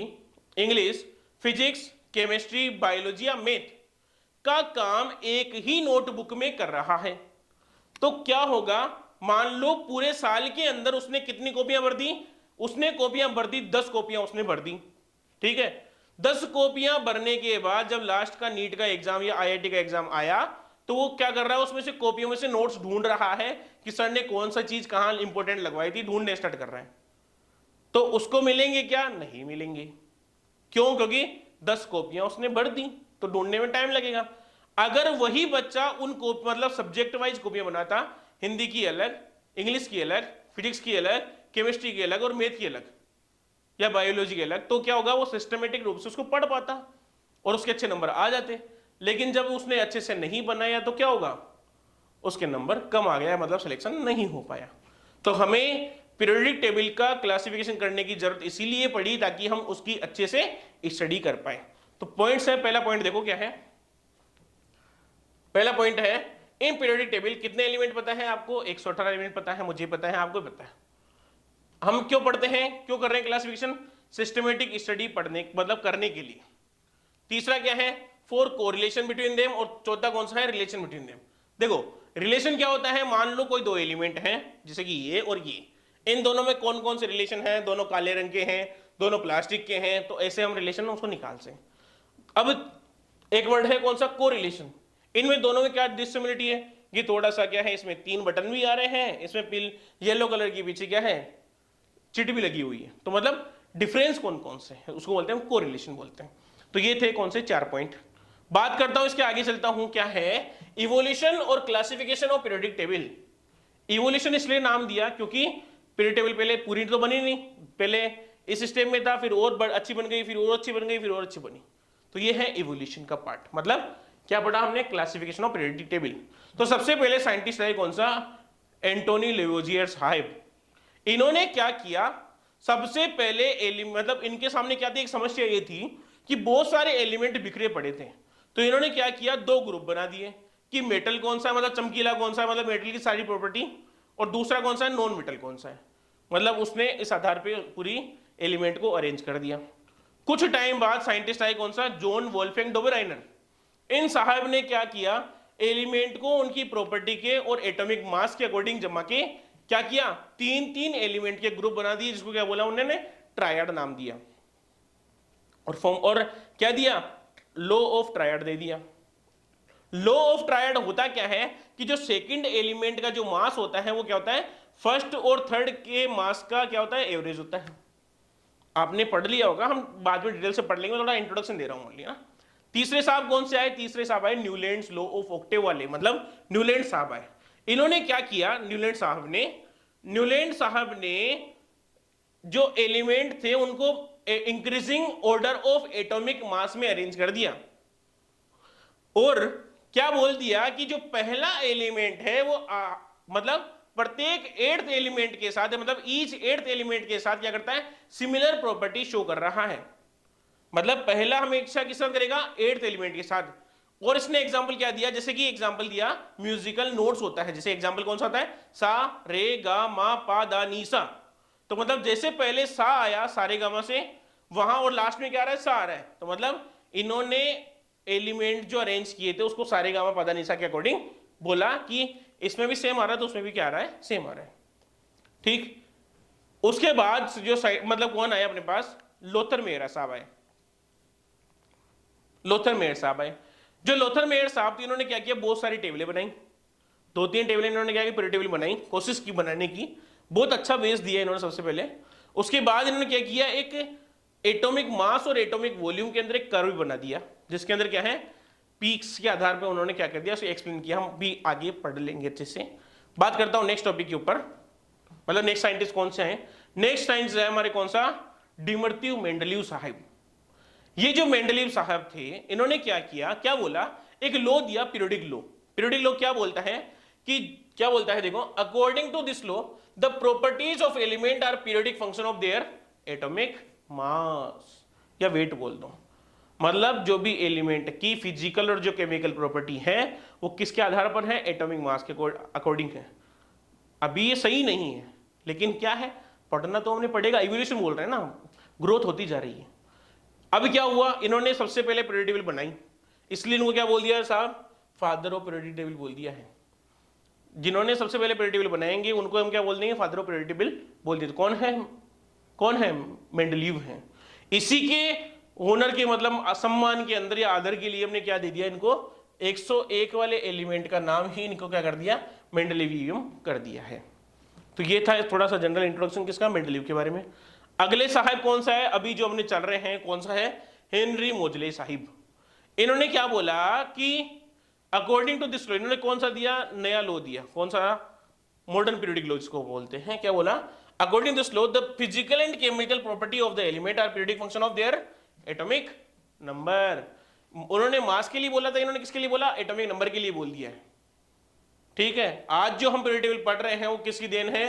English, physics, chemistry, biology या मैथ का काम एक ही नोटबुक में कर रहा है। तो क्या होगा, मान लो पूरे साल के अंदर उसने कितनी कॉपियां भर दी, उसने कॉपियां भर दी 10 कॉपियां उसने भर दी, ठीक है। 10 कॉपियां भरने के बाद जब लास्ट का नीट का एग्जाम या आईआईटी का एग्जाम आया तो वो क्या कर रहा है, उसमें से कॉपियों में से नोट्स ढूंढ रहा है कि सर ने कौन सा चीज कहां इंपॉर्टेंट लगवाई थी, ढूंढने स्टार्ट कर रहा है। तो उसको मिलेंगे क्या, नहीं मिलेंगे। क्यों, क्योंकि 10 कॉपियां उसने भर दी, तो ढूंढने में टाइम लगेगा। अगर वही बच्चा उन मतलब सब्जेक्ट वाइज कॉपियां बनाता, हिंदी की अलग, इंग्लिश की अलग, फिजिक्स की अलग, केमिस्ट्री की अलग और मैथ की अलग या बायोलॉजी की अलग, तो क्या होगा, वो सिस्टमेटिक रूप से उसको पढ़ पाता और उसके अच्छे नंबर आ जाते। लेकिन जब उसने अच्छे से नहीं बनाया तो क्या होगा, उसके नंबर कम आ गया, मतलब सिलेक्शन नहीं हो पाया। तो हमें पीरियोडिक टेबल का क्लासिफिकेशन करने की जरूरत इसीलिए पड़ी ताकि हम उसकी अच्छे से स्टडी कर पाए। तो पॉइंट्स है, पहला पॉइंट देखो क्या है, पहला पॉइंट है इन पीरियोडिक टेबल कितने एलिमेंट पता है आपको, 118 एलिमेंट पता है, मुझे पता है, आपको पता है। हम क्यों पढ़ते हैं, क्यों कर रहे हैं क्लासिफिकेशन, सिस्टमेटिक स्टडी पढ़ने मतलब करने के लिए। तीसरा क्या है, फॉर कोरिलेशन बिटवीन देम, और चौथा कौन सा है, रिलेशन बिटवीन देम। देखो रिलेशन क्या होता है, मान लो कोई दो एलिमेंट हैं जैसे कि ये और ये, इन दोनों में कौन कौन से रिलेशन है, दोनों काले रंग के हैं, दोनों प्लास्टिक के हैं, तो ऐसे हम रिलेशन उसको निकाल से। अब एक वर्ड है कौन सा, कोरिलेशन। इनमें दोनों में क्या डिसिमिलरिटी है, ये थोड़ा सा क्या है, इसमें 3 बटन भी आ रहे हैं, इसमें पिल येलो कलर की पीछे क्या है, चिट भी लगी हुई है, तो मतलब डिफरेंस कौन कौन से है उसको बोलते हैं कोरिलेशन बोलते हैं। तो ये थे कौन से 4 पॉइंट। बात करता हूं इसके आगे चलता हूं, क्या है इवोल्यूशन और classification of periodic table. Evolution इसलिए नाम दिया क्योंकि पीरियोडिक टेबल पहले पूरी तो बनी नहीं, पहले इस स्टेप में था, फिर और अच्छी बन गई, फिर और अच्छी बन गई, फिर और अच्छी बनी। तो ये है इवोल्यूशन का पार्ट, मतलब क्या पढ़ा हमने, क्लासिफिकेशन ऑफ पीरियोडिक टेबल। तो सबसे पहले साइंटिस्ट है कौन सा, एंटोनी लेवोजियर साहब। इन्होंने क्या किया, सबसे पहले मतलब इनके सामने क्या थी, एक समस्या ये थी कि बहुत सारे एलिमेंट बिखरे पड़े थे। तो इन्होंने क्या किया, 2 ग्रुप बना दिए कि मेटल कौन सा है, मतलब चमकीला कौन सा है, मतलब मेटल की सारी प्रॉपर्टी, और दूसरा कौन सा है, नॉन मेटल कौन सा है। मतलब उसने इस आधार पे पूरी एलिमेंट को अरेंज कर दिया। कुछ टाइम बाद साइंटिस्ट आए कौन सा, जॉन वोल्फगैंग डोबेराइनर। इन साहब ने क्या किया, एलिमेंट को उनकी प्रॉपर्टी के और एटॉमिक मास के अकॉर्डिंग जमा के क्या किया, 3 एलिमेंट के ग्रुप बना दिए, जिसको क्या बोला उन्होंने, ट्रायड नाम दिया। और फॉर्म और क्या दिया, लॉ ऑफ ट्रायड दे दिया। लॉ ऑफ ट्रायड होता क्या है कि जो सेकंड एलिमेंट का जो मास होता है वो क्या होता है, फर्स्ट और थर्ड के मास का क्या होता है, एवरेज होता है। आपने पढ़ लिया होगा, हम बाद में डिटेल से पढ़ लेंगे, थोड़ा इंट्रोडक्शन दे रहा हूं ओनली ना। तीसरे साहब कौन से आए? तीसरे साहब आए न्यूलैंड्स लॉ ऑफ ऑक्टेव वाले, मतलब न्यूलैंड साहब आए। इन्होंने क्या किया, न्यूलैंड साहब ने जो एलिमेंट थे उनको increasing order of atomic mass में अरेंज कर दिया, और क्या बोल दिया कि जो पहला एलिमेंट है वो मतलब प्रत्येक एट्थ एलिमेंट के साथ, मतलब ईच एट्थ एलिमेंट के साथ क्या करता है, सिमिलर प्रॉपर्टी शो कर रहा है। मतलब पहला हमेशा किस साथ करेगा, एट्थ एलिमेंट के साथ। और इसने एग्जांपल क्या दिया, जैसे कि एग्जांपल दिया म्यूजिकल नोट्स होता है, जैसे एग्जांपल कौन सा होता है, सा रे गा मा पा दा नी सा। तो मतलब जैसे पहले सा आया सारे गामा से, वहां और लास्ट में क्या आ रहा है, सा आ रहा है। तो मतलब इन्होंने एलिमेंट जो अरेंज किए थे उसको सारे गामा पा दा नी सा के अकॉर्डिंग बोला कि इसमें भी सेम आ रहा है तो उसमें भी क्या आ रहा है, सेम आ रहा है। ठीक, उसके बाद जो मतलब कौन आया अपने पास, लोथर मेहरा साहब आए। लोथर मेहर साहब आए। जो लोथर मेहर साहब थे, इन्होंने क्या किया, बहुत सारी टेबलें बनाई, 2-3 टेबलें इन्होंने क्या किया, टेबल बनाई, कोशिश की बनाने की, बहुत अच्छा बेस दिया इन्होंने सबसे पहले। उसके बाद इन्होंने क्या किया, एक एटॉमिक मास और एटॉमिक वॉल्यूम के अंदर एक कर्व बना दिया, जिसके अंदर क्या है, पीक्स के आधार पर उन्होंने क्या कर दिया, उसे एक्सप्लेन किया। हम भी आगे पढ़ लेंगे अच्छे से। बात करता हूं नेक्स्ट टॉपिक के ऊपर, मतलब नेक्स्ट साइंटिस्ट कौन से हैं। नेक्स्ट साइंटिस्ट है हमारे कौन सा, डिमर्टिव मेंडलीव साहब। ये जो मेंडलीव साहब थे, इन्होंने क्या किया, क्या बोला, एक लॉ दिया, पीरियोडिक लॉ। पीरियोडिक लॉ क्या बोलता है कि, क्या बोलता है देखो, according to this law the properties of element are periodic function of their atomic mass, या वेट बोल दो। मतलब जो भी एलिमेंट की फिजिकल और जो केमिकल प्रॉपर्टी है वो किसके आधार पर है, एटॉमिक मास के अकॉर्डिंग है। अभी ये सही नहीं है, लेकिन क्या है, पढ़ना तो हमने पड़ेगा, इवोल्यूशन बोल रहे हैं ना, ग्रोथ होती जा रही है। अब क्या हुआ, इन्होंने सबसे पहले पीरियोडिक टेबल बनाई, इसलिए इनको क्या बोल दिया साहब, फादर ऑफ पीरियोडिक टेबल बोल दिया है। जिन्होंने सबसे पहले पीरियोडिक टेबल बनाएंगे उनको हम क्या बोल देंगे, फादर ऑफ पीरियोडिक टेबल बोल दिया। कौन है, कौन है, मेंडलीव है। इसी के ओनर के मतलब असम्मान के अंदर या आदर के लिए हमने क्या दे दिया इनको, 101 वाले एलिमेंट का नाम ही इनको क्या कर दिया, मेंडलीवियम कर दिया है। तो ये था थोड़ा सा जनरल इंट्रोडक्शन किसका, मेंडलीव के बारे में। अगले साहब कौन सा है, अभी जो हमने चल रहे हैं, कौन सा है, हेनरी मोजले साहिब। इन्होंने क्या बोला कि अकॉर्डिंग टू दिस लॉ, इन्होंने कौन सा दिया, नया लॉ दिया, कौन सा, मॉडर्न पीरियोडिक लॉ जिसको बोलते हैं। क्या बोला, according to this law the physical and chemical property of the element are periodic function of their atomic number. उन्होंने मास के लिए बोला था, इन्होंने किसके लिए बोला, एटॉमिक नंबर के लिए बोल दिया है। ठीक है, आज जो हम पीरियोडिक टेबल पढ़ रहे हैं वो किसकी देन है,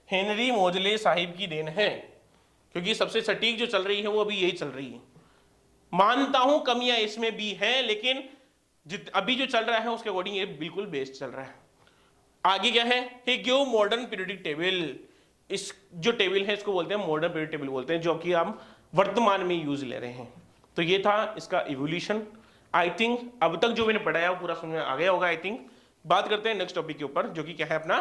हेनरी मोजले साहिब की देन है, क्योंकि सबसे सटीक जो चल रही है वो अभी यही चल रही है। मानता हूं कमियां इसमें भी हैं, लेकिन अभी जो चल रहा है उसके अकॉर्डिंग ये बिल्कुल बेस्ट चल रहा है। आगे क्या है, ही गिव मॉडर्न पीरियोडिक टेबल। इस जो टेबल है इसको बोलते हैं मॉडर्न पीरियोडिक टेबल बोलते हैं, जो कि हम वर्तमान में यूज ले रहे हैं। तो ये था इसका इवोल्यूशन। आई थिंक अब तक जो मैंने पढ़ाया वो पूरा समझ में आ गया होगा। आई थिंक बात करते हैं नेक्स्ट टॉपिक के ऊपर, जो कि क्या है अपना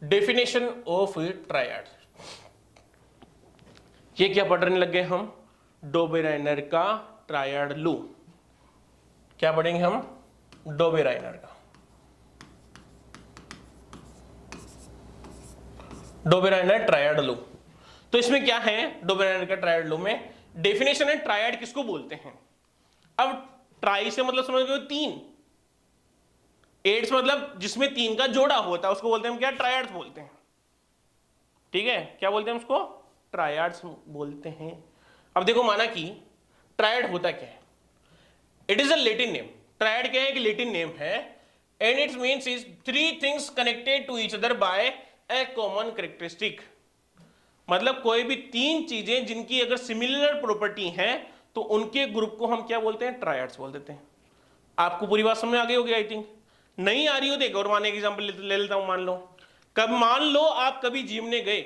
डेफिनेशन ऑफ ट्रायड। ये क्या पढ़ने लग गए हम, डोबेराइनर का ट्रायड लॉ। क्या पढ़ेंगे हम, डोबेराइनर का, डोबेराइनर ट्रायड लॉ। तो इसमें क्या है, डोबेराइनर का ट्रायड लॉ में डेफिनेशन है, ट्रायड किसको बोलते हैं। अब ट्राई से मतलब समझ गए, तीन, एड्स मतलब जिसमें तीन का जोड़ा होता है उसको बोलते हैं हम क्या, ट्रायड्स बोलते हैं। ठीक है, क्या बोलते हैं उसको, ट्रायड्स बोलते हैं। अब देखो माना कि ट्रायड होता क्या है, it is a Latin name. Triad क्या है, एक लैटिन नेम है, and it's means is 3 things connected to each other by a common characteristic. मतलब कोई भी 3 चीजें जिनकी अगर सिमिलर प्रॉपर्टी है तो उनके ग्रुप को हम क्या बोलते हैं, ट्रायड्स बोल देते हैं। आपको पूरी बात समझ में आ गई होगी आई थिंक। नहीं आ रही हो तो एक और मान एग्जांपल ले लेता हूं। मान लो कब, मान लो आप कभी जिम ने गए,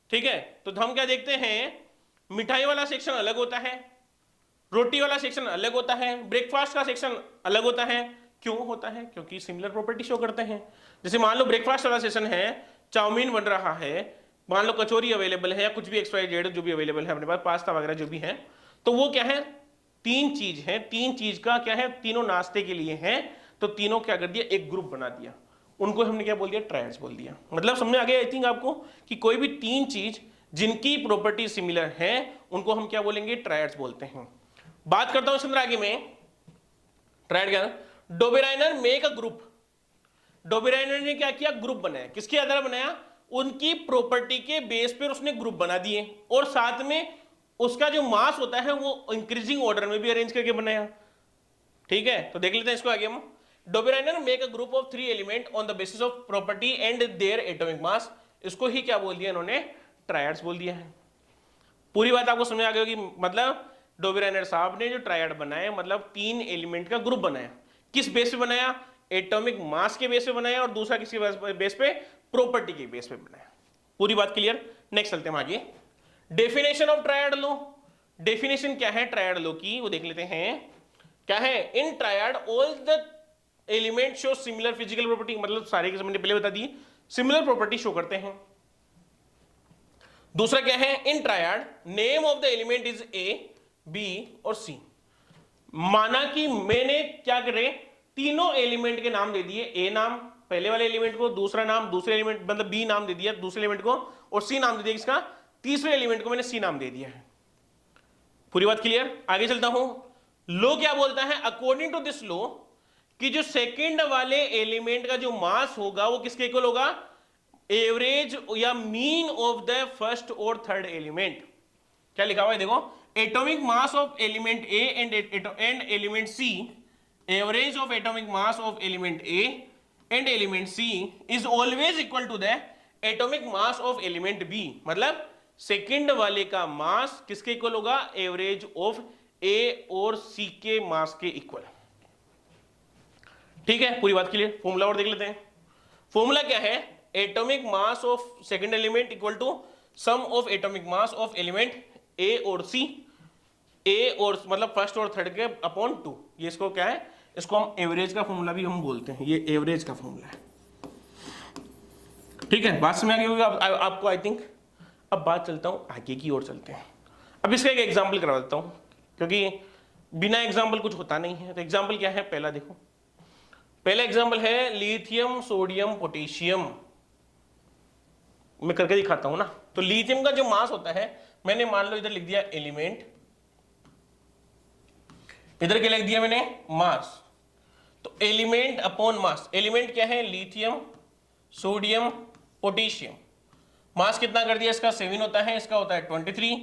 ठीक है, तो हम क्या देखते हैं, मिठाई वाला सेक्शन अलग होता है, रोटी वाला सेक्शन अलग होता है, ब्रेकफास्ट का सेक्शन अलग होता है। क्यों होता है, क्योंकि सिमिलर प्रॉपर्टी शो करते हैं। जैसे मान लो ब्रेकफास्ट वाला सेक्शन है, चाउमीन बन रहा है, मान लो कचौरी अवेलेबल है, या कुछ भी XYZ जो भी अवेलेबल है अपने पास, पास्ता वगैरह जो भी है, तो वो क्या है, 3 चीज है, 3 चीज का क्या है, तीनों नाश्ते के लिए है, तो तीनों क्या कर दिया, एक ग्रुप बना दिया, उनको हमने क्या बोल दिया, ट्रायड्स बोल दिया। मतलब समझ में आ गया आई थिंक आपको, कि कोई भी 3 चीज जिनकी प्रॉपर्टी सिमिलर है उनको हम क्या बोलेंगे, ट्रायड्स बोलते हैं। बात करता हूं इसके अंदर आगे में ट्रायड क्या, Dobereiner make a group. Dobereiner ने क्या किया, ग्रुप बनाया। किसके आधार बनाया, उनकी प्रॉपर्टी के बेस पर उसने ग्रुप बना दिए, और साथ में उसका जो मास होता है वो इंक्रीजिंग ऑर्डर में भी अरेंज करके बनाया। ठीक है, तो देख लेते हैं इसको आगे हम। Dobereiner make a group of 3 element on the basis of property and there atomic मास। इसको ही क्या बोल दिया इन्होंने, ट्रायड्स बोल दिया है। पूरी बात आपको समझ आ गई होगी। मतलब डोबेराइनर साहब ने जो ट्रायड बनाया, मतलब 3 एलिमेंट का ग्रुप बनाया। किस बेस पे बनाया, एटॉमिक मास के बेस पे बनाया, और दूसरा किसी बेस पे, प्रॉपर्टी के बेस पे बनाया। पूरी बात क्लियर। नेक्स्ट चलते हैं आगे। Definition of triad low. Definition क्या है ट्रायड लो की, वो देख लेते हैं। क्या है, in triad all the element show similar physical property. मतलब सारे के मैंने पहले बता दी, सिमिलर प्रॉपर्टी शो करते हैं। दूसरा क्या है, in triad name of the element is A, B और सी। माना कि मैंने क्या करे, तीनों एलिमेंट के नाम दे दिए। ए नाम पहले वाले एलिमेंट को, दूसरा नाम दूसरे एलिमेंट, मतलब बी नाम दे दिया दूसरे एलिमेंट को, और सी नाम दे दिया किसका, तीसरे एलिमेंट को मैंने सी नाम दे दिया है। पूरी बात क्लियर। आगे चलता हूं। लो क्या बोलता है, अकॉर्डिंग टू दिस लो कि जो सेकंड वाले एलिमेंट का जो मास होगा वो किसके इक्वल होगा, एवरेज या मीन ऑफ द फर्स्ट और थर्ड एलिमेंट। क्या लिखा हुआ है देखो, atomic mass of element A and element C, average of atomic mass of element A and element C is always equal to the atomic mass of element B. मतलब सेकंड वाले का मास किसके इक्वल होगा, एवरेज ऑफ ए और सी के मास के इक्वल। ठीक है, पूरी बात क्लियर। फॉर्मूला और देख लेते हैं। फॉर्मूला क्या है, atomic mass of second element equal to sum of atomic mass of element A और सी। ए और मतलब फर्स्ट और थर्ड के अपॉन 2। ये इसको क्या है, इसको हम एवरेज का फॉर्मूला भी हम बोलते हैं। ये एवरेज का फॉर्मूला है। ठीक है, बात समझ आ गई होगी आपको आई थिंक। अब बात चलता हूं आगे की ओर चलते हैं। अब इसका एक एग्जाम्पल करवा देता हूं, क्योंकि बिना एग्जाम्पल कुछ होता नहीं है। तो एग्जाम्पल क्या है, पहला देखो। पहला एग्जाम्पल है लिथियम सोडियम पोटेशियम। मैं करके दिखाता हूं ना। तो लिथियम का जो मास होता है, मैंने मान लो इधर लिख दिया एलिमेंट, इधर क्या लिख दिया मैंने, मास। तो एलिमेंट अपॉन मास। एलिमेंट क्या है, लिथियम सोडियम पोटेशियम। मास कितना कर दिया इसका, 7 होता है, इसका होता है 23,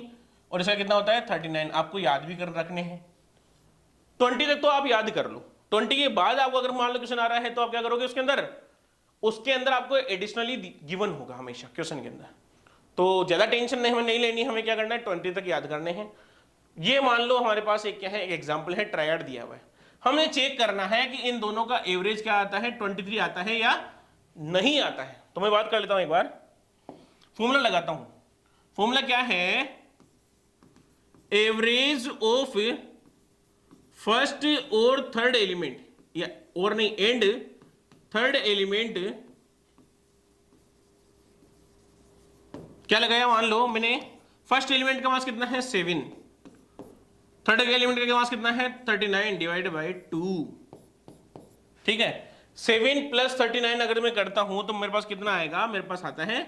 और इसका कितना होता है 39। आपको याद भी कर रखने हैं। 20 तक तो आप याद कर लो। 20 के बाद आपको अगर मान लो क्वेश्चन आ रहा है तो आप क्या करोगे, उसके अंदर आपको एडिशनली गिवन होगा हमेशा क्वेश्चन के अंदर। तो ज्यादा टेंशन नहीं लेनी, हमें क्या करना है 20 तक याद करने हैं। ये मान लो हमारे पास एक क्या है, एक एग्जाम्पल है, ट्रायड दिया हुआ है। हमें चेक करना है कि इन दोनों का एवरेज क्या आता है, 23 आता है या नहीं आता है। तो मैं बात कर लेता हूं एक बार, फॉर्मूला लगाता हूं। फॉर्मूला क्या है, एवरेज ऑफ फर्स्ट और थर्ड एलिमेंट, या और नहीं एंड थर्ड एलिमेंट। क्या लगाया, मान लो मैंने फर्स्ट एलिमेंट का मास कितना है 7, थर्ड एलिमेंट का मास कितना है 39 डिवाइड बाई 2। ठीक है, 7 प्लस 39 अगर मैं करता हूं तो मेरे पास कितना आएगा, मेरे पास आता है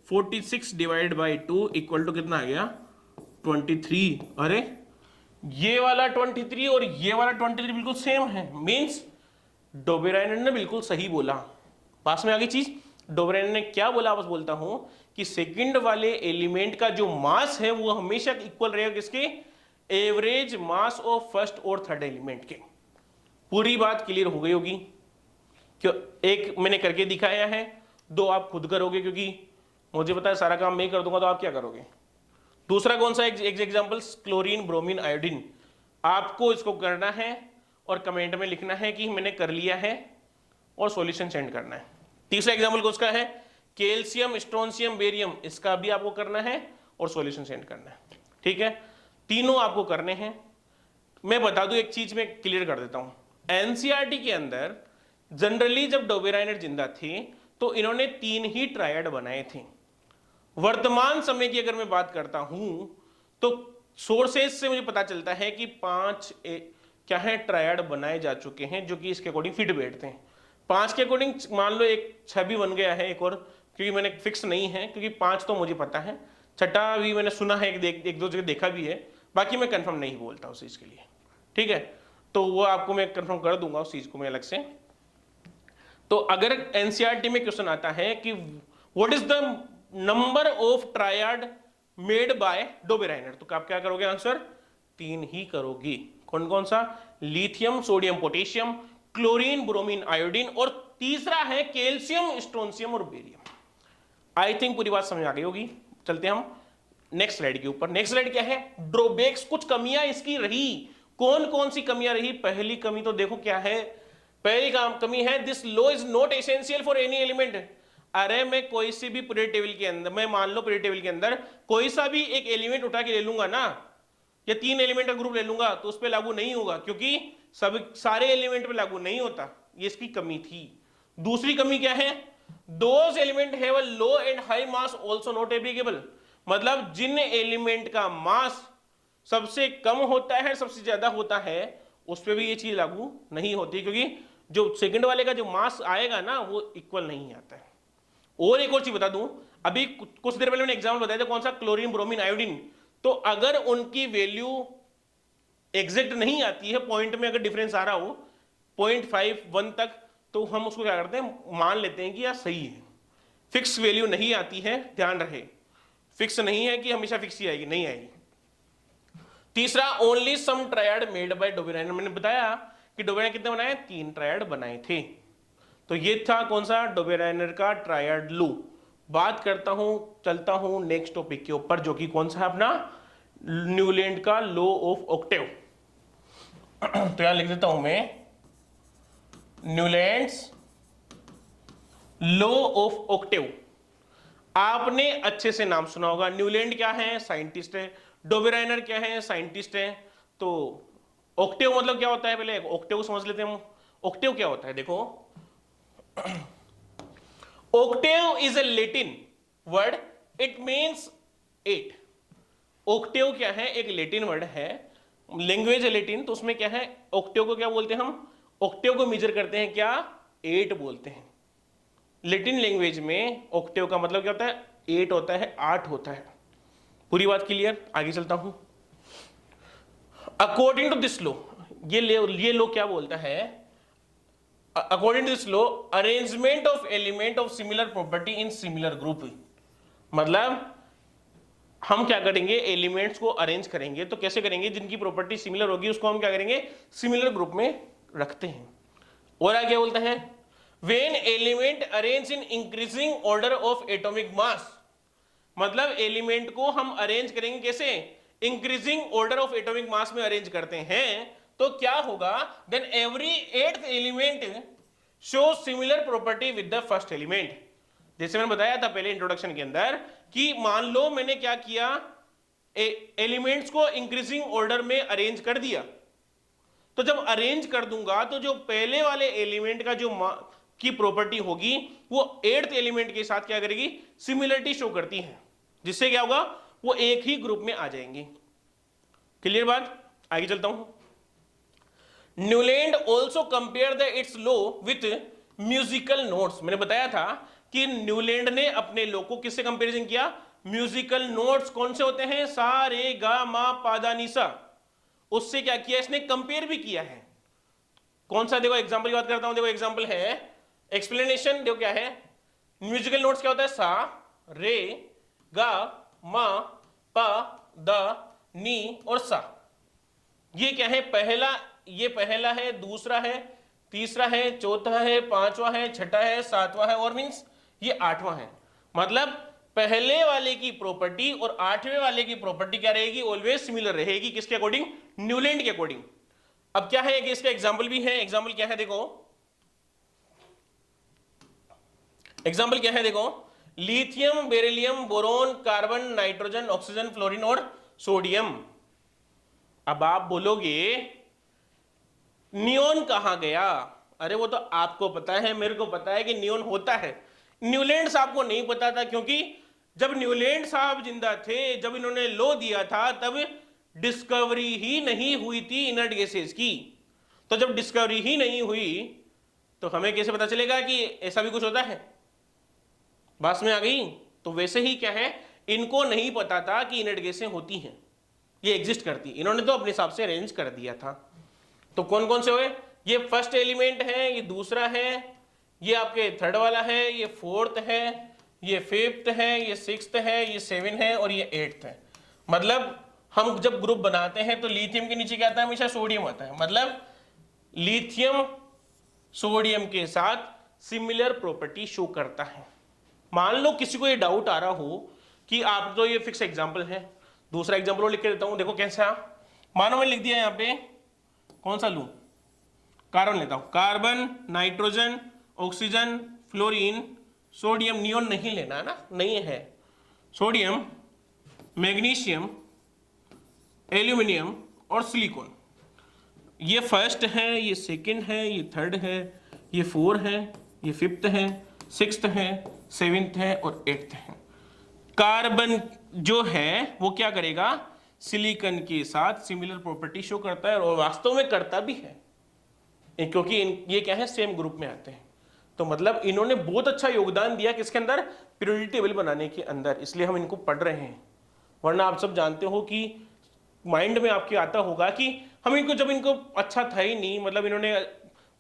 46 डिवाइड बाई 2 इक्वल टू कितना आ गया 23। अरे ये वाला 23 और ये वाला 23 बिल्कुल सेम है। मींस डोबेराइनर ने बिल्कुल सही बोला। पास में आ गई चीज। डोबेराइनर ने क्या बोला, बस बोलता हूं कि सेकंड वाले एलिमेंट का जो मास है वो हमेशा इक्वल रहेगा किसके, एवरेज मास ऑफ फर्स्ट और थर्ड एलिमेंट के। पूरी बात क्लियर हो गई होगी। क्यों, एक मैंने करके दिखाया है, 2 आप खुद करोगे, क्योंकि मुझे पता है सारा काम मैं कर दूंगा तो आप क्या करोगे। दूसरा कौन सा एग्जाम्पल, क्लोरीन ब्रोमीन आयोडीन। आपको इसको करना है और कमेंट में लिखना है कि मैंने कर लिया है, और सॉल्यूशन सेंड करना है। तीसरा एग्जाम्पल कौन सा है, कैल्शियम स्ट्रोंशियम बेरियम। इसका भी आपको करना है और सॉल्यूशन सेंड करना है। ठीक है, तीनों आपको करने हैं। मैं बता दूं एक चीज में क्लियर कर देता हूं। एनसीईआरटी के अंदर जनरली जब डोबेराइनर जिंदा थे तो इन्होंने 3 ही ट्रायड बनाए थे। वर्तमान समय की अगर मैं बात करता हूं तो सोर्सेज से मुझे पता चलता है कि 5 क्या है ट्रायड बनाए जा चुके हैं, जो कि इसके अकॉर्डिंग फिट बैठते हैं। 5 के अकॉर्डिंग मान लो एक 6 भी बन गया है एक और, क्योंकि मैंने फिक्स नहीं है, क्योंकि 5 तो मुझे पता है, छठा भी मैंने सुना है, एक दो जगह देखा भी है, बाकी मैं कंफर्म नहीं बोलता उस चीज के लिए, ठीक है। तो वो आपको मैं कंफर्म कर दूंगा उस चीज को मैं अलग से। तो अगर एनसीईआरटी में क्वेश्चन आता है कि what is the number of triad made by Dobereiner, तो आप क्या करोगे आंसर? 3 ही करोगे। कौन कौन सा? Lithium, sodium, potassium, chlorine, bromine, iodine, और तीसरा है कैल्शियम, स्ट्रोंशियम और बेरियम। आई थिंक पूरी बात समझ आ गई होगी। चलते हम नेक्स्ट स्लाइड के ऊपर। नेक्स्ट स्लाइड क्या है? ड्रॉबैक्स, कुछ कमियां इसकी रही। कौन कौन सी कमियां रही? पहली कमी तो देखो क्या है। पहली कमी है this law is not essential for any element. अरे मैं कोई सी भी पीरियड टेबल के अंदर, मैं मान लो पीरियड टेबल के अंदर कोई सा भी एक एलिमेंट उठा के ले लूंगा ना, या 3 एलिमेंट का ग्रुप ले लूंगा, तो उस पर लागू नहीं होगा, क्योंकि सब सारे एलिमेंट पे लागू नहीं होता। ये इसकी कमी थी। दूसरी कमी क्या है? Those element have a low and high mass also not applicable. मतलब जिन एलिमेंट का मास सबसे कम होता है, सबसे ज्यादा होता है, उस पर भी ये चीज लागू नहीं होती, क्योंकि जो सेकंड वाले का जो मास आएगा ना वो इक्वल नहीं आता है। और एक और चीज बता दूं, अभी कुछ देर पहले मैंने एग्जाम्पल बताया था, कौन सा? Chlorine, bromine, iodine. तो अगर उनकी वैल्यू एग्जैक्ट नहीं आती है, पॉइंट में अगर डिफरेंस आ रहा हो 0.5 1 तक, तो हम उसको क्या करते हैं? मान लेते हैं कि यार सही है। फिक्स वैल्यू नहीं आती है, ध्यान रहे, फिक्स नहीं है कि हमेशा फिक्स ही आएगी, नहीं आएगी। तीसरा, only some triad made by Dobereiner. मैंने बताया कि डोबेराइनर कितने बनाए? 3 ट्रायड बनाए थे। तो ये था कौन सा? डोबेराइनर का ट्रायड लॉ। बात करता हूं, चलता हूं नेक्स्ट टॉपिक के ऊपर, जो कि कौन सा है अपना? न्यूलैंड का लॉ ऑफ ऑक्टेव। तो यहां लिख देता हूं मैं, न्यूलैंड्स लॉ ऑफ ऑक्टेव। आपने अच्छे से नाम सुना होगा। न्यूलैंड क्या है? साइंटिस्ट है। डोबेराइनर क्या है? साइंटिस्ट है। तो ऑक्टेव मतलब क्या होता है? पहले ऑक्टेव समझ लेते हैं हम। ऑक्टेव क्या होता है? देखो, Octave is a Latin word, it means 8। Octave क्या है? एक लैटिन वर्ड है, लैंग्वेज है लैटिन, तो उसमें क्या है? ऑक्टेव को क्या बोलते हैं हम? ऑक्टेव को मेजर करते हैं क्या? 8 बोलते हैं। लैटिन लैंग्वेज में ऑक्टेव का मतलब क्या होता है? 8 होता है, 8 होता है। पूरी बात क्लियर? आगे चलता हूं। अकॉर्डिंग टू दिस लॉ, ये लॉ क्या बोलता है? According to this law, arrangement of element of similar property in similar group. मतलब हम क्या करेंगे? एलिमेंट्स को अरेंज करेंगे। तो कैसे करेंगे? जिनकी प्रॉपर्टी सिमिलर होगी उसको हम क्या करेंगे? सिमिलर ग्रुप में रखते हैं। और आगे बोलता है, when element arrange in increasing order of atomic mass. मतलब एलिमेंट को हम अरेंज करेंगे कैसे? Increasing order of atomic mass में अरेंज करते हैं। तो क्या होगा? Then every 8th element show similar property with the first element. जैसे मैंने बताया था पहले इंट्रोडक्शन के अंदर कि मान लो मैंने क्या किया, एलिमेंट्स को इंक्रीजिंग ऑर्डर में अरेंज कर दिया। तो जब अरेंज कर दूंगा तो जो पहले वाले एलिमेंट का जो की प्रॉपर्टी होगी वो 8th एलिमेंट के साथ क्या करेगी? सिमिलरिटी शो करती है, जिससे क्या होगा? वो एक ही ग्रुप में आ जाएंगे। क्लियर बात? आगे चलता हूं। Newland also compare the its law with musical notes. मैंने बताया था कि न्यूलैंड ने अपने लॉ को किससे कंपेरिजन किया? म्यूजिकल नोट्स कौन से होते हैं? सा, रे, गा, मा, पा, दा, नी, सा। उससे क्या किया? इसने कंपेयर भी किया है। कौन सा? देखो एग्जांपल की बात करता हूं। देखो एग्जांपल है, एक्सप्लेनेशन देखो क्या है। म्यूजिकल नोट्स क्या होता है? सा, रे, गा, मा, पा, दा, नी और सा। ये क्या है? पहला, ये पहला है, दूसरा है, तीसरा है, चौथा है, पांचवा है, छठा है, सातवां है, और मींस ये 8वां है। मतलब पहले वाले की प्रॉपर्टी और 8वें वाले की प्रॉपर्टी क्या रहेगी? ऑलवेज सिमिलर रहेगी। किसके अकॉर्डिंग? न्यूलैंड के अकॉर्डिंग। अब क्या है कि इसका एग्जाम्पल भी है। एग्जाम्पल क्या है? देखो एग्जाम्पल क्या है? देखो, lithium, beryllium, boron, carbon, nitrogen, oxygen, fluorine और सोडियम। अब आप बोलोगे नियोन कहां गया? अरे वो तो आपको पता है, मेरे को पता है कि नियोन होता है। न्यूलैंड साहब को नहीं पता था, क्योंकि जब न्यूलैंड साहब जिंदा थे, जब इन्होंने लॉ दिया था, तब डिस्कवरी ही नहीं हुई थी इनर्ट गैसेस की। तो जब डिस्कवरी ही नहीं हुई तो हमें कैसे पता चलेगा कि ऐसा भी कुछ होता है? बात में आ गई? तो वैसे ही क्या है, इनको नहीं पता था कि इनर्ट गैसें होती हैं, ये एग्जिस्ट करती, इन्होंने तो अपने हिसाब से अरेंज कर दिया था। तो कौन कौन से हुए, ये फर्स्ट एलिमेंट है, ये दूसरा है, ये आपके थर्ड वाला है, ये फोर्थ है, ये फिफ्थ है, ये सिक्स्थ है, ये सेवन है और ये एट्थ है। मतलब हम जब ग्रुप बनाते हैं तो लिथियम के नीचे क्या आता है, हमेशा सोडियम आता है। मतलब लिथियम सोडियम के साथ सिमिलर प्रॉपर्टी शो करता है। मान लो किसी को ये डाउट आ रहा हो कि आप, तो ये फिक्स एग्जांपल है, दूसरा एग्जांपल और लिख के देता हूं, देखो कैसा। मानो मैं लिख दिया यहाँ पे, कौन सा लूं, कार्बन लेता हूं, carbon, nitrogen, oxygen, fluorine, sodium, neon नहीं लेना है ना, नहीं है, सोडियम, मैग्नीशियम, एल्यूमिनियम और सिलिकॉन। ये फर्स्ट है, ये सेकंड है, ये थर्ड है, ये फोर है, ये फिफ्थ है, सिक्स्थ है, सेवेंथ है और एट्थ है। कार्बन जो है वो क्या करेगा, सिलिकॉन के साथ सिमिलर प्रॉपर्टी शो करता है और वास्तव में करता भी है, क्योंकि ये क्या है, सेम ग्रुप में आते हैं। तो मतलब इन्होंने बहुत अच्छा योगदान दिया किसके अंदर, पीरियोडिक टेबल बनाने के अंदर, इसलिए हम इनको पढ़ रहे हैं। वरना आप सब जानते हो कि माइंड में आपके आता होगा कि हम इनको, जब इनको अच्छा था ही नहीं, मतलब इन्होंने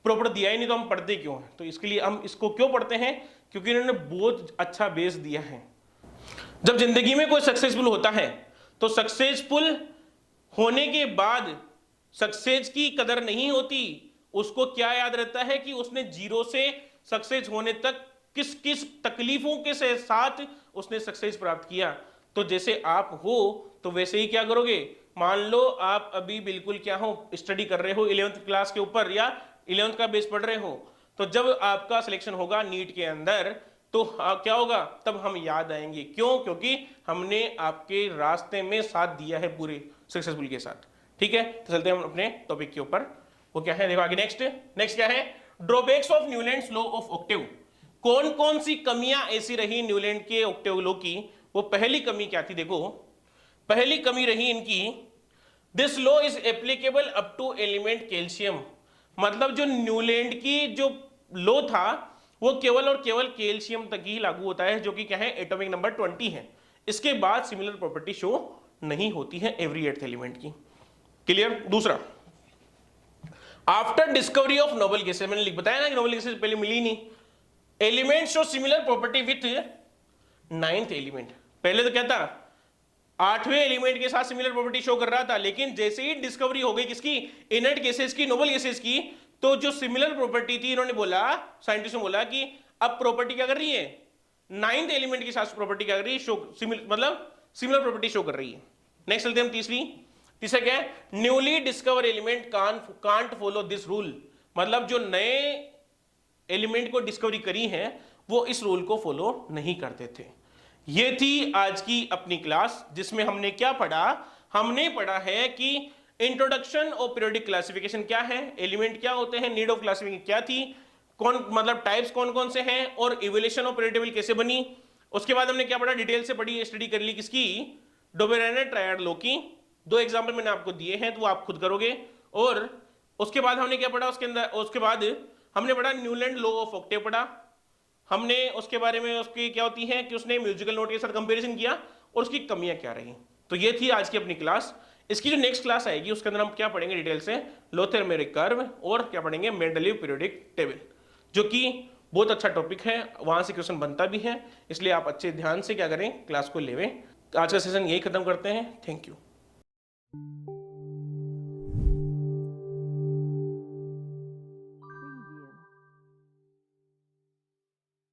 प्रॉपर दिया ही नहीं, तो हम पढ़ते क्यों हैं। तो इसके लिए हम इसको क्यों पढ़ते हैं, क्योंकि इन्होंने बहुत अच्छा बेस दिया है। जब जिंदगी में कोई सक्सेसफुल होता है तो सक्सेसफुल होने के बाद सक्सेस की कदर नहीं होती, उसको क्या याद रहता है कि उसने जीरो से सक्सेस होने तक किस किस तकलीफों के साथ उसने सक्सेस प्राप्त किया। तो जैसे आप हो तो वैसे ही क्या करोगे, मान लो आप अभी बिल्कुल क्या हो, स्टडी कर रहे हो 11th क्लास के ऊपर या 11th का बेस पढ़ रहे हो, तो जब आपका सिलेक्शन होगा नीट के अंदर तो क्या होगा, तब हम याद आएंगे। क्यों, क्योंकि हमने आपके रास्ते में साथ दिया है पूरे सक्सेसफुल के साथ। ठीक है, तो चलते हैं हम अपने टॉपिक के ऊपर। वो क्या है, देखो आगे नेक्स्ट क्या है, drawbacks of Newlands law of Octave. कौन कौन सी कमियां ऐसी रही न्यूलैंड के ऑक्टेव लॉ की। वो पहली कमी क्या थी, देखो पहली कमी रही इनकी, this law is applicable up to element calcium. मतलब जो न्यूलैंड की जो लॉ था वो केवल और केवल कैल्शियम तक ही लागू होता है, जो कि क्या है, एटॉमिक नंबर 20 है। इसके बाद सिमिलर प्रॉपर्टी शो नहीं होती है एवरी एर्थ एलिमेंट की। क्लियर। दूसरा, after discovery of noble gases, मैंने बताया ना कि नोबल गैसेस पहले मिली नहीं, element show similar property with 9th element. पहले तो क्या था, 8वें एलिमेंट के साथ सिमिलर प्रॉपर्टी शो कर रहा था, लेकिन जैसे ही डिस्कवरी हो गई किसकी, इनर्ट गैसेस की, नोबल गैसेस की, तो जो सिमिलर प्रॉपर्टी थी, इन्होंने बोला, साइंटिस्ट ने बोला कि अब प्रॉपर्टी क्या कर रही है, 9th एलिमेंट के साथ प्रॉपर्टी क्या कर रही है, शो मतलब सिमिलर प्रॉपर्टी शो कर रही है। नेक्स्ट चलते हैं हम तीसरा क्या है, newly discover element can't follow this rule. मतलब जो नए एलिमेंट को डिस्कवरी करी है वो इस रूल को फॉलो नहीं करते थे। ये थी आज की अपनी क्लास, जिसमें हमने क्या पढ़ा, हमने पढ़ा है कि इंट्रोडक्शन ऑफ पीरियोडिक क्लासिफिकेशन क्या है, एलिमेंट क्या होते हैं, नीड ऑफ क्लासिफिकेशन क्या थी, कौन मतलब टाइप्स कौन कौन से हैं, और इवोल्यूशन ऑफ पीरियोडिक टेबल कैसे बनी। उसके बाद हमने क्या पढ़ा, डिटेल से पढ़ी, स्टडी कर ली किसकी, डोबेरेने ट्रायड लॉ की। 2 एग्जाम्पल मैंने आपको दिए हैं तो वो आप खुद करोगे। और उसके बाद हमने क्या पढ़ा, उसके अंदर उसके बाद हमने पढ़ा न्यूलैंड लॉ ऑफ ऑक्टेव पढ़ा हमने, उसके बारे में उसकी क्या होती है कि उसने म्यूजिकल नोट के साथ कंपैरिजन किया और उसकी कमियां क्या रही। तो ये थी आज की अपनी क्लास। इसकी जो नेक्स्ट क्लास आएगी उसके अंदर हम क्या पढ़ेंगे डिटेल से, लोथरमेरिक कर्व और क्या पढ़ेंगे, मेंडलीव पीरियोडिक टेबल, जो कि बहुत अच्छा टॉपिक है, वहां से क्वेश्चन बनता भी है। इसलिए आप अच्छे ध्यान से क्या करें, क्लास को लेवें। आज का सेशन यही खत्म करते हैं। Thank you.